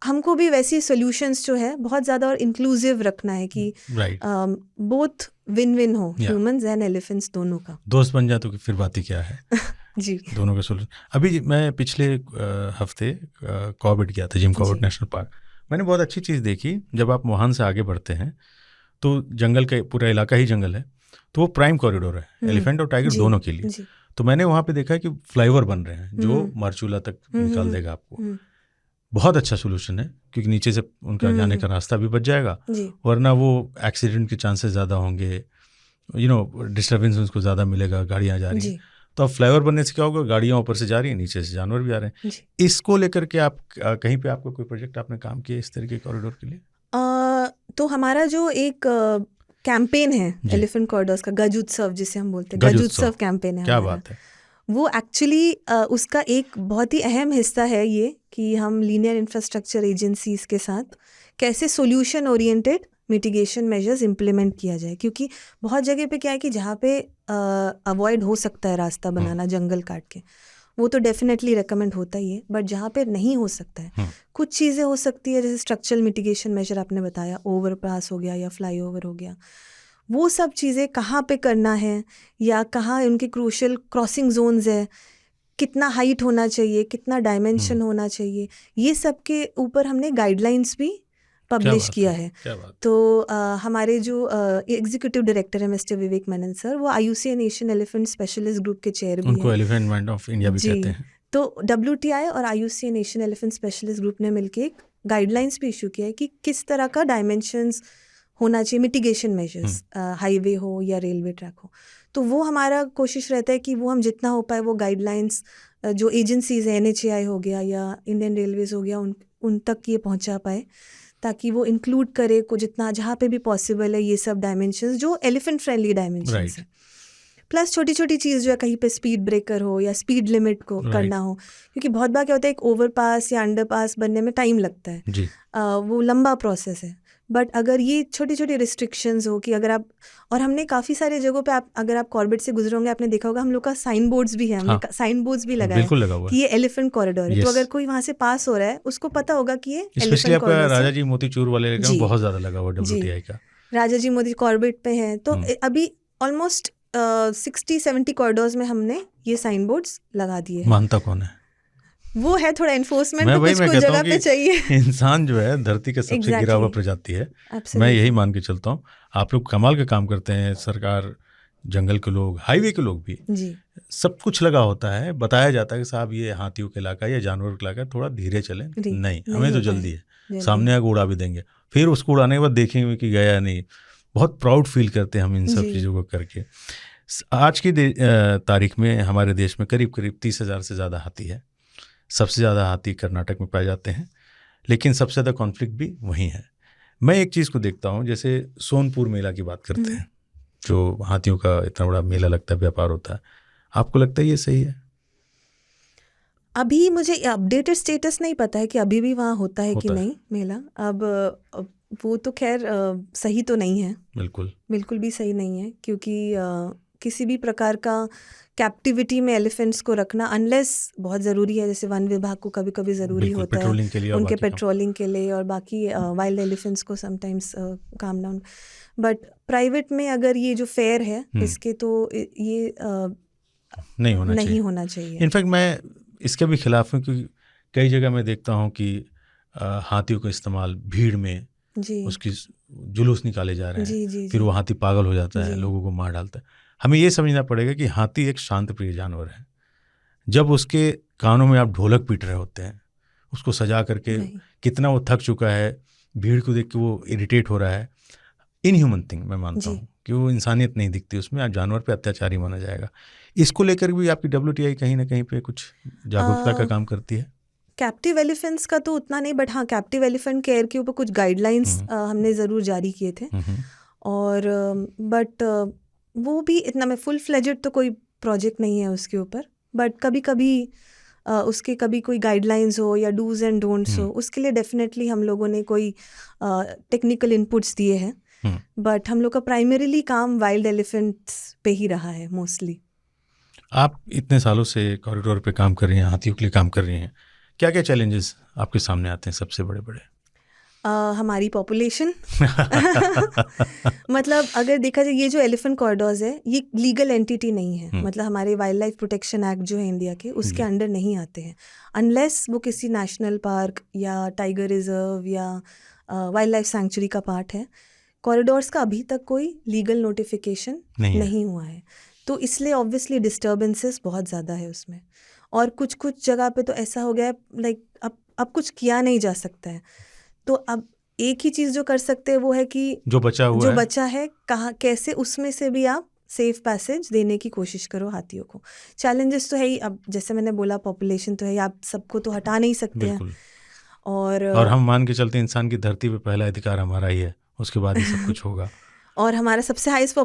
हमको भी वैसी सॉल्यूशंस जो है बहुत ज़्यादा और इंक्लूसिव रखना है कि बोथ विन विन हो, ह्यूमंस एंड एलिफेंट्स दोनों का दोस्त बन जाए तो फिर बात ही क्या है। जी दोनों का सोल्यूशन। अभी मैं पिछले हफ्ते कॉर्बेट गया था, जिम कॉर्बेट नेशनल पार्क। मैंने बहुत अच्छी चीज़ देखी, जब आप वहाँ से आगे बढ़ते हैं तो जंगल का पूरा इलाका ही जंगल है, तो वो प्राइम कॉरिडोर है एलिफेंट और टाइगर दोनों के लिए। तो मैंने वहाँ पे देखा कि फ्लाईओवर बन रहे हैं जो मार्चूला तक निकाल देगा आपको। बहुत अच्छा सोल्यूशन है, क्योंकि नीचे से उनका जाने का रास्ता भी बच जाएगा, वरना वो एक्सीडेंट के चांसेस ज़्यादा होंगे, डिस्टर्बेंस उनको ज़्यादा मिलेगा, गाड़ियाँ जा रही हैं। तो अब फ्लाईओवर बनने से क्या होगा, गाड़ियाँ ऊपर से जा रही हैं, नीचे से जानवर भी आ रहे हैं। इसको लेकर के आप कहीं पे आपको कोई प्रोजेक्ट आपने काम किया इस तरह के कॉरिडोर के लिए? तो हमारा जो एक कैंपेन है एलिफेंट कॉरिडोर्स का, गज उत्सव जिसे हम बोलते हैं, गज उत्सव कैंपेन है। क्या बात है। वो एक्चुअली उसका एक बहुत ही अहम हिस्सा है ये कि हम लीनियर इंफ्रास्ट्रक्चर एजेंसीज के साथ कैसे solution oriented mitigation measures implement किया जाए। क्योंकि बहुत जगह पे क्या है कि जहाँ पे अवॉइड हो सकता है रास्ता बनाना जंगल काट के, वो तो डेफिनेटली रेकमेंड होता ही है। बट जहाँ पे नहीं हो सकता है, कुछ चीज़ें हो सकती है, जैसे स्ट्रक्चरल मिटिगेशन मेजर आपने बताया, ओवरपास हो गया या फ्लाईओवर हो गया, वो सब चीज़ें कहाँ पे करना है या कहाँ उनके क्रूशल क्रॉसिंग जोन्स है, कितना हाइट होना चाहिए, कितना डायमेंशन होना चाहिए, ये सब के ऊपर हमने गाइडलाइंस भी पब्लिश किया है। तो हमारे जो एग्जीक्यूटिव डायरेक्टर है मिस्टर विवेक मेनन सर, वो IUCN Asian elephant specialist group के चेयर भी हैं। उनको एलिफेंट मैन ऑफ इंडिया भी कहते हैं। तो WTI और IUCN Asian elephant specialist group ने मिलकर एक गाइडलाइंस भी इशू किया है कि किस तरह का डायमेंशंस होना चाहिए मिटिगेशन मेजर्स, हाईवे हो या रेलवे ट्रैक हो। तो वो हमारा कोशिश रहता है कि वो हम जितना हो पाए वो गाइडलाइंस जो एजेंसीज है, NHAI हो गया या इंडियन रेलवेज हो गया, उन तक ये पहुंचा पाए, ताकि वो इंक्लूड करे को जितना जहाँ पे भी पॉसिबल है ये सब डायमेंशंस जो एलिफेंट फ्रेंडली डायमेंशंस है। प्लस छोटी छोटी चीज़ जो है, कहीं पे स्पीड ब्रेकर हो या स्पीड लिमिट को करना हो, क्योंकि बहुत बार क्या होता है एक ओवरपास या अंडरपास बनने में टाइम लगता है, वो लंबा प्रोसेस है। बट अगर ये छोटी छोटी रिस्ट्रिक्शंस हो कि अगर आप, और हमने काफ़ी सारे जगहों पे अगर आप कॉर्बेट से गुजरे होंगे आपने देखा होगा हम लोग का साइन बोर्ड्स भी है, हमने साइन बोर्ड्स भी लगाए कि ये एलिफेंट कॉरिडोर है। तो अगर कोई वहाँ से पास हो रहा है उसको पता होगा कि ये एलिफेंट कॉरिडोर। राजा जी मोतीचूर वाले बहुत ज़्यादा लगा हुआ WTI का, राजा जी मोती कॉर्बेट पे है। तो अभी ऑलमोस्ट 60-70 कॉरिडोर्स में हमने ये साइन बोर्ड्स लगा दिए। मानता कौन है? वो है थोड़ा एनफोर्समेंट तो कुछ जगह पे चाहिए। इंसान जो है धरती का सबसे गिरा हुआ प्रजाति है। मैं यही मान के चलता हूँ। आप लोग कमाल का काम करते हैं, सरकार, जंगल के लोग, हाईवे के लोग भी जी। सब कुछ लगा होता है, बताया जाता है कि साहब ये हाथियों के इलाका या जानवर के इलाका, थोड़ा धीरे चलें। नहीं, हमें तो जल्दी है, सामने आगे उड़ा भी देंगे, फिर उसको उड़ाने के बाद देखेंगे कि गया नहीं। बहुत प्राउड फील करते हैं हम इन सब चीज़ों को करके। आज की तारीख में हमारे देश में करीब 30,000 से ज़्यादा हाथी है। सबसे ज़्यादा हाथी कर्नाटक में पाए जाते हैं, लेकिन सबसे ज़्यादा कॉन्फ्लिक्ट भी वहीं है। मैं एक चीज़ को देखता हूँ, जैसे सोनपुर मेला की बात करते हैं, जो हाथियों का इतना बड़ा मेला लगता है, व्यापार होता है, आपको लगता है ये सही है? अभी मुझे अपडेटेड स्टेटस नहीं पता है कि अभी भी वहाँ होता है कि नहीं मेला। अब वो तो खैर सही तो नहीं है, बिल्कुल भी सही नहीं है, क्योंकि किसी भी प्रकार का कैप्टिविटी में एलिफेंट्स को रखना अनलेस बहुत ज़रूरी है, जैसे वन विभाग को कभी कभी ज़रूरी बिल्कुल, होता है पेट्रोलिंग के लिए और उनके बाकी काम। पेट्रोलिंग के लिए, और बाकी वाइल्ड एलिफेंट्स को sometimes calm down. But private में अगर ये जो फेयर है इसके, तो ये नहीं होना नहीं चाहिए। होना चाहिए। इनफैक्ट मैं इसके भी खिलाफ हूँ, क्योंकि कई जगह मैं देखता हूँ कि हाथियों का इस्तेमाल भीड़ में, जी उसकी जुलूस निकाले जा रहे हैं, जी जी फिर जी वो हाथी पागल हो जाता है, जी। लोगों को मार डालता है। हमें ये समझना पड़ेगा कि हाथी एक शांत प्रिय जानवर है। जब उसके कानों में आप ढोलक पीट रहे होते हैं, उसको सजा करके, नहीं। कितना वो थक चुका है, भीड़ को देख के वो इरिटेट हो रहा है, इनह्यूमन थिंग मैं मानता जी। हूँ कि वो इंसानियत नहीं दिखती उसमें, आप जानवर पे अत्याचारी माना जाएगा। इसको लेकर भी आपकी WTI कहीं ना कहीं पे कुछ जागरूकता का काम करती है? कैप्टिव एलिफेंट्स का तो उतना नहीं, बट हाँ कैप्टिव एलिफेंट केयर के ऊपर कुछ गाइडलाइंस हमने ज़रूर जारी किए थे। और बट वो भी इतना, मैं फुल फ्लेजेड तो कोई प्रोजेक्ट नहीं है उसके ऊपर, बट कभी कभी उसके कभी कोई गाइडलाइंस हो या डूज एंड डोंट्स हो, उसके लिए डेफिनेटली हम लोगों ने कोई टेक्निकल इनपुट्स दिए हैं। बट हम लोग का प्राइमरीली काम वाइल्ड एलिफेंट्स पे ही रहा है मोस्टली। आप इतने सालों से कॉरिडोर पे काम कर रही हैं, हाथियों के लिए काम कर रही हैं, क्या क्या चैलेंजेस आपके सामने आते हैं सबसे बड़े बड़े? हमारी पॉपुलेशन मतलब अगर देखा जाए, ये जो एलिफेंट कॉरिडोर्स है ये लीगल एंटिटी नहीं है, मतलब हमारे वाइल्ड लाइफ प्रोटेक्शन एक्ट जो है इंडिया के, उसके अंडर नहीं आते हैं, अनलेस वो किसी नेशनल पार्क या टाइगर रिजर्व या वाइल्ड लाइफ सैंक्चुरी का पार्ट है। कॉरिडोर्स का अभी तक कोई लीगल नोटिफिकेशन नहीं हुआ है, तो इसलिए ऑब्वियसली डिस्टर्बेंसेस बहुत ज़्यादा है उसमें। और कुछ कुछ जगह पे तो ऐसा हो गया है लाइक अब कुछ किया नहीं जा सकता है, तो अब एक ही चीज़ जो कर सकते हैं वो है कि जो बचा है कहाँ कैसे उसमें से भी आप सेफ पैसेज देने की कोशिश करो हाथियों को। चैलेंजेस तो है ही, अब जैसे मैंने बोला पॉपुलेशन तो है ही, आप सबको तो हटा नहीं सकते हैं। और हम मान के चलते इंसान की धरती पे पहला अधिकार हमारा ही है, उसके बाद ही सब कुछ होगा। और हमारा सबसे हाईएस्ट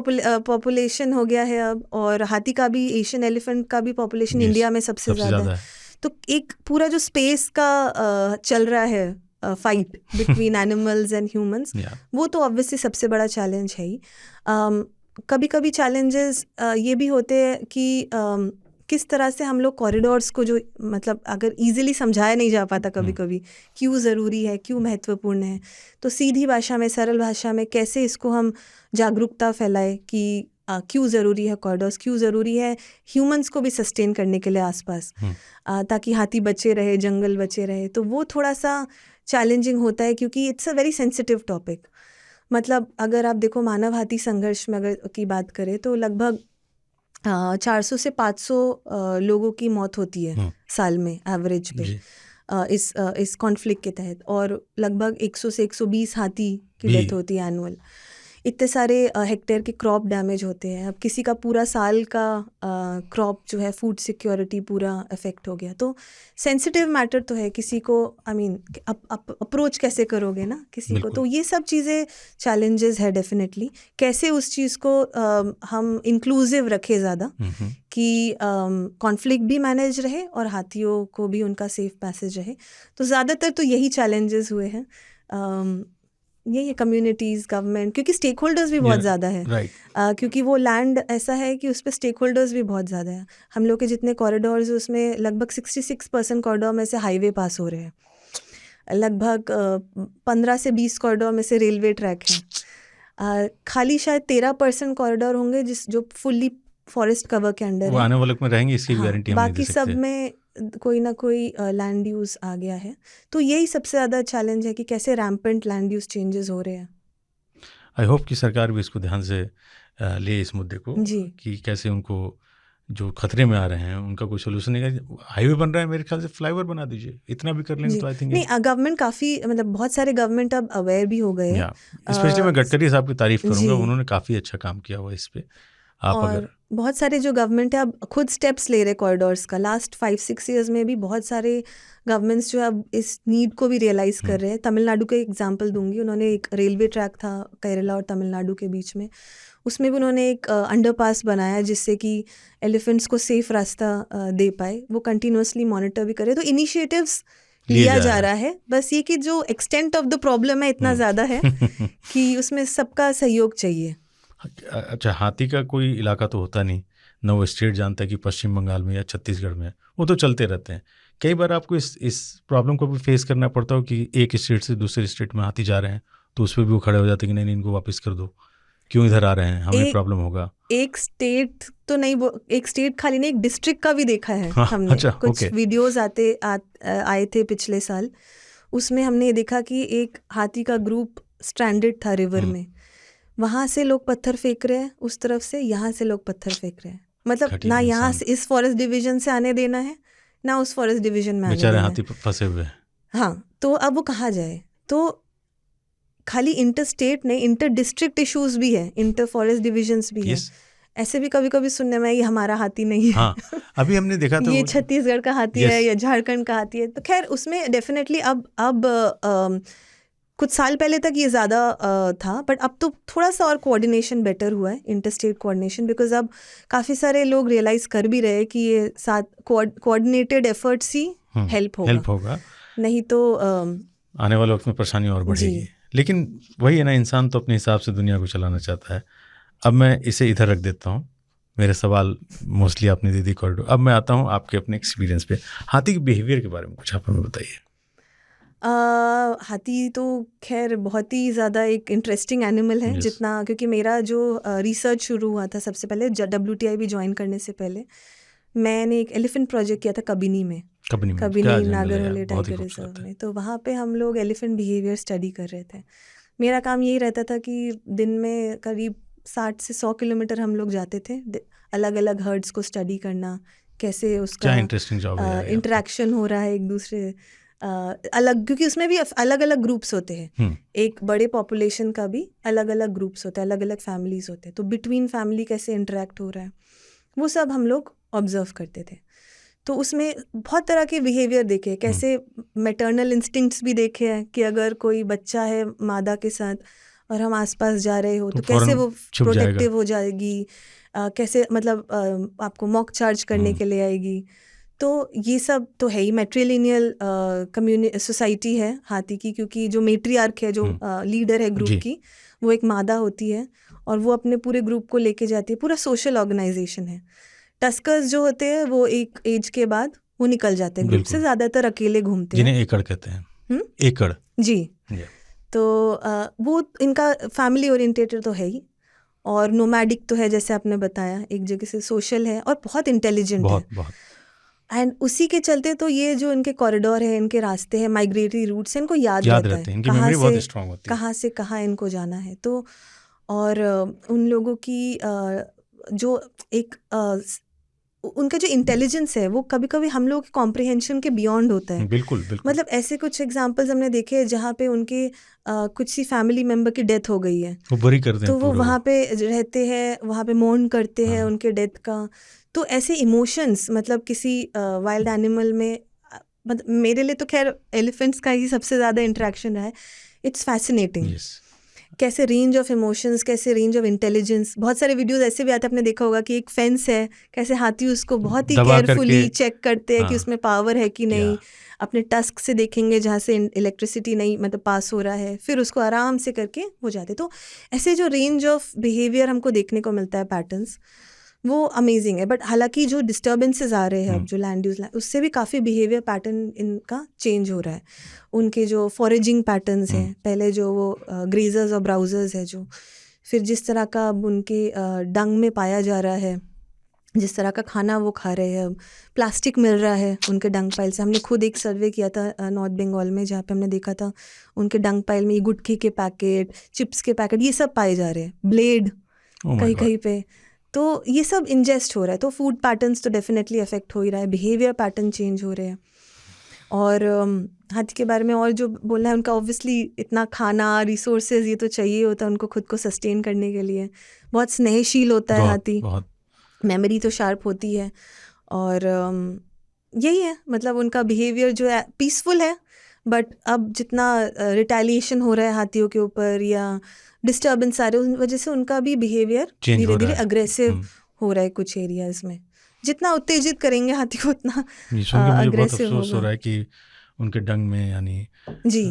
पॉपुलेशन हो गया है अब, और हाथी का भी, एशियन एलिफेंट का भी पॉपुलेशन इंडिया में सबसे ज़्यादा है। तो एक पूरा जो स्पेस का चल रहा है fight between animals and humans, वो तो ऑब्वियसली सबसे बड़ा चैलेंज है ही। कभी कभी चैलेंजेस ये भी होते हैं कि किस तरह से हम लोग कॉरिडोर्स को, जो मतलब अगर इजीली समझाया नहीं जा पाता कभी कभी क्यों ज़रूरी है, क्यों महत्वपूर्ण है, तो सीधी भाषा में, सरल भाषा में कैसे इसको हम जागरूकता फैलाए कि क्यों ज़रूरी है कॉरिडोर्स, क्यों ज़रूरी है ह्यूमंस को भी सस्टेन करने के लिए आसपास, ताकि हाथी बचे रहे, जंगल बचे रहे। तो वो थोड़ा सा चैलेंजिंग होता है क्योंकि it's a very sensitive topic. मतलब अगर आप देखो मानव हाथी संघर्ष में अगर की बात करें तो लगभग 400 से 500 लोगों की मौत होती है साल में एवरेज पे इस कॉन्फ्लिक्ट के तहत, और लगभग 100 से 120 हाथी की डेथ होती है एनुअल। इतने सारे हेक्टेयर के क्रॉप डैमेज होते हैं। अब किसी का पूरा साल का क्रॉप जो है, फूड सिक्योरिटी पूरा अफेक्ट हो गया। तो सेंसिटिव मैटर तो है, किसी को आई मीन अप्रोच कैसे करोगे ना किसी को, तो ये सब चीज़ें चैलेंजेस है डेफिनेटली। कैसे उस चीज़ को हम इंक्लूसिव रखें ज़्यादा कि कॉन्फ्लिक्ट भी मैनेज रहे और हाथियों को भी उनका सेफ पैसेज रहे। तो ज़्यादातर तो यही चैलेंजेस हुए हैं। ये कम्युनिटीज़, गवर्नमेंट, क्योंकि स्टेक होल्डर्स भी बहुत ज़्यादा है, क्योंकि वो लैंड ऐसा है कि उस पर स्टेक होल्डर्स भी बहुत ज़्यादा है। हम लोग के जितने कॉरिडोर्स उसमें लगभग 66% कॉरिडोर में से हाईवे पास हो रहे हैं, लगभग 15 से 20 कॉरिडोर में से रेलवे ट्रैक हैं, खाली शायद 13% कॉरिडोर होंगे जो फुल्ली फॉरेस्ट कवर के अंडर है। आने वाले में रहेंगे, इसकी गारंटी हम नहीं दे सकते। बाकी सब में कोई ना कोई लैंड यूज़ आ गया है। तो यही सबसे ज़्यादा चैलेंज है कि कैसे रैम्पेंट लैंड यूज़ चेंजेस हो रहे हैं। आई होप कि सरकार भी इसको ध्यान से ले इस मुद्दे को, कि कैसे उनको जो खतरे में आ रहे हैं उनका कोई सोल्यूशन नहीं है। हाईवे बन रहा है, मेरे ख्याल से फ्लाईओवर बना दीजिए, इतना भी कर लेंगे तो आई थिंक। नहीं, गवर्नमेंट काफ़ी, मतलब बहुत सारे गवर्नमेंट अब अवेयर भी हो गए हैं। स्पेशली मैं गडकरी साहब की तारीफ करूँगा, उन्होंने काफ़ी अच्छा काम किया हुआ इस पे। और बहुत सारे जो गवर्नमेंट है अब खुद स्टेप्स ले रहे कॉरिडोर्स का। लास्ट 5-6 ईयर्स में भी बहुत सारे गवर्नमेंट्स जो अब इस नीड को भी रियलाइज़ कर रहे हैं। तमिलनाडु का एग्जांपल दूंगी, उन्होंने एक रेलवे ट्रैक था केरला और तमिलनाडु के बीच में, उसमें भी उन्होंने एक अंडरपास बनाया जिससे कि एलिफेंट्स को सेफ रास्ता दे पाए। वो कंटिन्यूसली मॉनिटर भी करे, तो इनिशिएटिव्स लिया जा रहा है। बस ये कि जो एक्सटेंट ऑफ द प्रॉब्लम है इतना ज़्यादा है कि उसमें सबका सहयोग चाहिए। अच्छा, हाथी का कोई इलाका तो होता नहीं, न वो स्टेट जानता है कि पश्चिम बंगाल में या छत्तीसगढ़ में है, वो तो चलते रहते हैं। कई बार आपको इस प्रॉब्लम को भी फेस करना पड़ता हो कि एक स्टेट से दूसरे स्टेट में हाथी जा रहे हैं, तो उस पर भी वो खड़े हो जाते हैं कि नहीं, इनको वापस कर दो, क्यों इधर आ रहे हैं, हमें प्रॉब्लम होगा। एक स्टेट तो नहीं, वो एक स्टेट खाली नहीं, एक डिस्ट्रिक्ट का भी देखा है हमने। अच्छा, कुछ वीडियोस आए थे पिछले साल, उसमें हमने ये देखा कि एक हाथी का ग्रुप स्ट्रैंडेड था रिवर में। वहाँ से लोग पत्थर फेंक रहे हैं उस तरफ से, यहाँ से लोग पत्थर फेंक रहे हैं, मतलब ना यहाँ से इस फॉरेस्ट डिवीजन से आने देना है, ना उस फॉरेस्ट डिवीजन में आने देना है। हाथी फंसे हुए हैं। हाँ, तो अब वो कहाँ जाए? तो खाली इंटर स्टेट नहीं, इंटर डिस्ट्रिक्ट इश्यूज भी है, इंटर फॉरेस्ट डिविजन्स भी है। ऐसे भी कभी कभी सुनने में ये हमारा हाथी नहीं है। हाँ, अभी हमने देखा था ये छत्तीसगढ़ का हाथी है या झारखंड का हाथी है। तो खैर उसमें डेफिनेटली अब कुछ साल पहले तक ये ज़्यादा था, बट अब तो थोड़ा सा और कोऑर्डिनेशन बेटर हुआ है, इंटर स्टेट कोऑर्डिनेशन, बिकॉज अब काफ़ी सारे लोग रियलाइज़ कर भी रहे हैं कि ये साथ कोऑर्डिनेटेड एफर्ट्स ही हेल्प होगा, नहीं तो आने वाले वक्त में परेशानी और बढ़ेगी। लेकिन वही है ना, इंसान तो अपने हिसाब से दुनिया को चलाना चाहता है। अब मैं इसे इधर रख देता हूँ, मेरे सवाल मोस्टली आपने दे दी कॉरिडोर। अब मैं आता हूँ आपके अपने एक्सपीरियंस पे, हाथी के बिहेवियर के बारे में कुछ आप हमें बताइए। हाथी तो खैर बहुत ही ज़्यादा एक इंटरेस्टिंग एनिमल है। जितना, क्योंकि मेरा जो रिसर्च शुरू हुआ था सबसे पहले WTI भी ज्वाइन करने से पहले, मैंने एक एलिफेंट प्रोजेक्ट किया था कबिनी में नागरहोले टाइगर रिजर्व में। तो वहाँ पे हम लोग एलिफेंट बिहेवियर स्टडी कर रहे थे। मेरा काम यही रहता था कि दिन में करीब 60 से 100 किलोमीटर हम लोग जाते थे, अलग अलग हर्ड्स को स्टडी करना, कैसे उसका इंटरेक्शन हो रहा है एक दूसरे अलग, क्योंकि उसमें भी अलग अलग ग्रुप्स होते हैं। एक बड़े पॉपुलेशन का भी अलग अलग ग्रुप्स होते हैं, अलग अलग फैमिलीज होते हैं। तो बिटवीन फैमिली कैसे इंटरेक्ट हो रहा है वो सब हम लोग ऑब्जर्व करते थे। तो उसमें बहुत तरह के बिहेवियर देखे, कैसे मैटरनल इंस्टिंक्ट्स भी देखे हैं कि अगर कोई बच्चा है मादा के साथ और हम आसपास जा रहे हो तो कैसे वो प्रोटेक्टिव हो जाएगी, कैसे मतलब आपको मॉक चार्ज करने के लिए आएगी। तो ये सब तो है ही। मैट्रिलिनियल कम्युनिटी सोसाइटी है हाथी की, क्योंकि जो मेट्रियार्क है, जो लीडर है ग्रुप की, वो एक मादा होती है और वो अपने पूरे ग्रुप को लेके जाती है। पूरा सोशल ऑर्गेनाइजेशन है। टस्कर्स जो होते हैं वो एक एज के बाद वो निकल जाते हैं ग्रुप से, ज़्यादातर अकेले घूमते हैं, जिन्हें एकड़ कहते हैं। एकड़ जी। तो वो इनका फैमिली ओरिएंटेटेड तो है ही, और नोमैडिक तो है, जैसे आपने बताया, एक जगह से सोशल है और बहुत इंटेलिजेंट है। एंड उसी के चलते तो ये जो इनके कॉरिडोर है, इनके रास्ते हैं, माइग्रेटरी रूट्स हैं, इनको याद रहता है कहाँ से कहाँ इनको जाना है। तो और उन लोगों की जो एक उनका जो इंटेलिजेंस है वो कभी कभी हम लोग के कॉम्प्रिहेंशन के बियॉन्ड होता है। बिल्कुल। मतलब ऐसे कुछ एग्जांपल्स हमने देखे हैं जहाँ पे उनके कुछ सी फैमिली मेंबर की डेथ हो गई है, वो बुरी करते हैं, तो वो वहाँ पे रहते हैं, वहाँ पे मौन करते हैं उनके डेथ का। तो ऐसे इमोशंस, मतलब किसी वाइल्ड एनिमल में, मतलब मेरे लिए तो खैर एलिफेंट्स का ही सबसे ज़्यादा इंटरेक्शन रहा है। इट्स फैसिनेटिंग कैसे रेंज ऑफ इमोशंस, कैसे रेंज ऑफ इंटेलिजेंस। बहुत सारे वीडियोस ऐसे भी आते हैं, आपने देखा होगा कि एक फेंस है, कैसे हाथी उसको बहुत ही केयरफुली चेक करते हैं कि उसमें पावर है कि नहीं। अपने टस्क से देखेंगे जहाँ से इलेक्ट्रिसिटी नहीं मतलब पास हो रहा है, फिर उसको आराम से करके वो जाते। तो ऐसे जो रेंज ऑफ बिहेवियर हमको देखने को मिलता है, पैटर्न्स, वो अमेजिंग है। बट हालांकि जो डिस्टर्बेंसेस आ रहे हैं अब, जो लैंड यूज, उससे भी काफ़ी बिहेवियर पैटर्न इनका चेंज हो रहा है। उनके जो फॉरेजिंग पैटर्न्स हैं, पहले जो वो ग्रेजर्स और ब्राउजर्स है जो, फिर जिस तरह का अब उनके डंग में पाया जा रहा है, जिस तरह का खाना वो खा रहे हैं, प्लास्टिक मिल रहा है उनके डंग पाइल से। हमने खुद एक सर्वे किया था नॉर्थ बंगाल में, जहाँ पे हमने देखा था उनके डंग पाइल में गुटखी के पैकेट, चिप्स के पैकेट, ये सब पाए जा रहे हैं, ब्लेड कहीं कहीं पे। तो ये सब इंजेस्ट हो रहा है। तो फूड पैटर्न्स तो डेफिनेटली अफेक्ट हो ही रहा है, बिहेवियर पैटर्न चेंज हो रहे हैं। और हाथी के बारे में और जो बोलना है, उनका ऑब्वियसली इतना खाना, रिसोर्सेज, ये तो चाहिए होता है उनको खुद को सस्टेन करने के लिए। बहुत स्नेहशील होता है हाथी, मेमोरी तो शार्प होती है, और यही है, मतलब उनका बिहेवियर जो है पीसफुल है। बट अब जितना रिटेलिएशन हो रहा है हाथियों के ऊपर या डिस्टर्बेंस आ रहे हैं, उस वजह से उनका भी बिहेवियर धीरे धीरे अग्रेसिव हो रहा है कुछ एरियाज में। जितना उत्तेजित करेंगे हाथी को उतना अग्रेसिव हो रहा है कि उनके डंग में यानी जी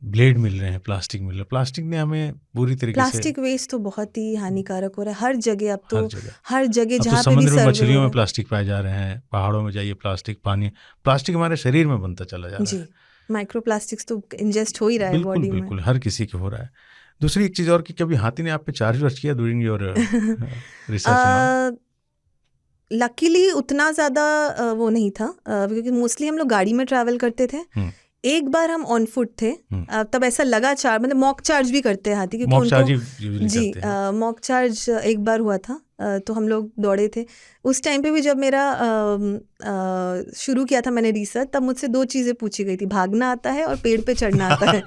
ब्लेड मिल रहे हैं, प्लास्टिक मिल रहा है। प्लास्टिक ने हमें पूरी तरीके से, प्लास्टिक वेस्ट तो बहुत ही हानिकारक हो रहा है हर जगह। अब तो हर जगह, हर जगह अब तो जहाँ पे भी समुद्र में सर्वे मछलियों हो में रहा प्लास्टिक पाए जा रहे हैं, पहाड़ों में जाइए प्लास्टिक, पानी प्लास्टिक हमारे शरीर में बनता चला जा है रहा जी, है। माइक्रो प्लास्टिक्स तो इंजेस्ट हो ही रहा है बिल्कुल बॉडी में। बिल्कुल, हर किसी के हो रहा है। दूसरी एक चीज़ और कि कभी हाथी ने आप पे चार्ज वार्ज किया during your research and all? Luckily उतना ज़्यादा वो नहीं था, क्योंकि मोस्टली हम लोग गाड़ी में ट्रैवल करते थे। एक बार हम ऑन फुट थे, तब ऐसा लगा चार्ज, मतलब मॉक चार्ज भी करते हैं हाथी, क्योंकि मॉक उनको चार्ज यूजुअली जी करते हैं। मॉक चार्ज एक बार हुआ था। तो हम लोग दौड़े थे उस टाइम पे भी। जब मेरा शुरू किया था मैंने रिसर्च, तब मुझसे 2 चीज़ें पूछी गई थी, भागना आता है और पेड़ पे चढ़ना आता है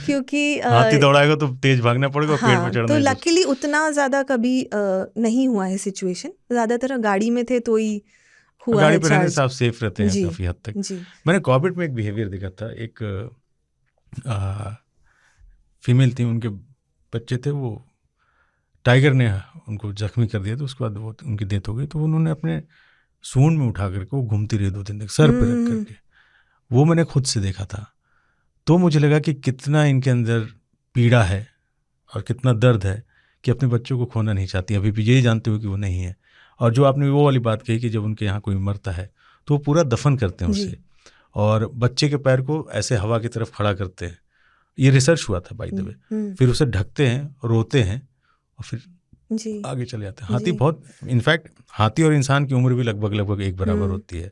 क्योंकि हाथी दौड़ाएगा तो तेज भागना पड़ेगा और पेड़ पे हाँ, चढ़ना तो ही लकीली उतना ज़्यादा कभी नहीं हुआ है सिचुएशन। ज़्यादातर गाड़ी में थे तो ही हुआ गाड़ी है पे रहने चार्ज। से आप सेफ रहते हैं जी काफ़ी हद तक। जी मैंने कॉर्बेट में एक बिहेवियर देखा था, एक फीमेल थी, उनके बच्चे थे, वो टाइगर ने उनको जख्मी कर दिया, तो उसके बाद वो उनकी डेथ हो गई। तो उन्होंने अपने सूंड में उठा करके वो घूमती रही 2 दिन तक सर पे रख करके। वो मैंने खुद से देखा था। तो मुझे लगा कि कितना इनके अंदर पीड़ा है और कितना दर्द है कि अपने बच्चों को खोना नहीं चाहती, अभी भी यही जानते हो कि वो नहीं है। और जो आपने वो वाली बात कही कि जब उनके यहाँ कोई मरता है तो वो पूरा दफन करते हैं उसे, और बच्चे के पैर को ऐसे हवा की तरफ खड़ा करते हैं। ये रिसर्च हुआ था बाय द वे। फिर उसे ढकते हैं, रोते हैं और फिर जी आगे चले जाते हैं। हाथी बहुत, इनफैक्ट हाथी और इंसान की उम्र भी लगभग एक बराबर होती है।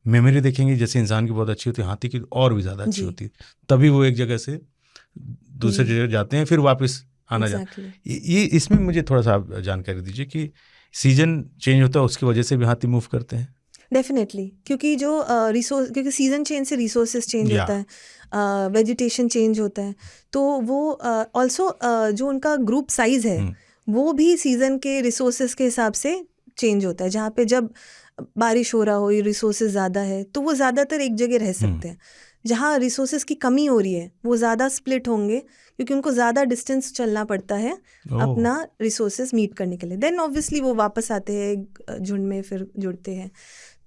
मेमोरी देखेंगे जैसे इंसान की बहुत अच्छी होती है, हाथी की और भी ज़्यादा अच्छी होती है। तभी वो एक जगह से दूसरी जगह जाते हैं, फिर वापस आना जाता है। ये इसमें मुझे थोड़ा सा आप जानकारी दीजिए कि सीजन चेंज होता है उसकी वजह से भी हाथी मूव करते हैं? डेफिनेटली, क्योंकि जो रिसोर्स, क्योंकि सीजन चेंज से रिसोर्सेज चेंज होता है, वेजिटेशन चेंज होता है, तो वो ऑल्सो जो उनका ग्रुप साइज है वो भी सीजन के रिसोर्सेज के हिसाब से चेंज होता है। जहाँ पे जब बारिश हो रहा हो, रिसोर्सेज ज़्यादा है, तो वो ज़्यादातर एक जगह रह सकते हैं। जहाँ रिसोर्सेज की कमी हो रही है वो ज़्यादा स्प्लिट होंगे, क्योंकि उनको ज़्यादा डिस्टेंस चलना पड़ता है अपना रिसोर्सेज मीट करने के लिए। देन ऑब्वियसली वो वापस आते हैं झुंड में, फिर जुड़ते हैं।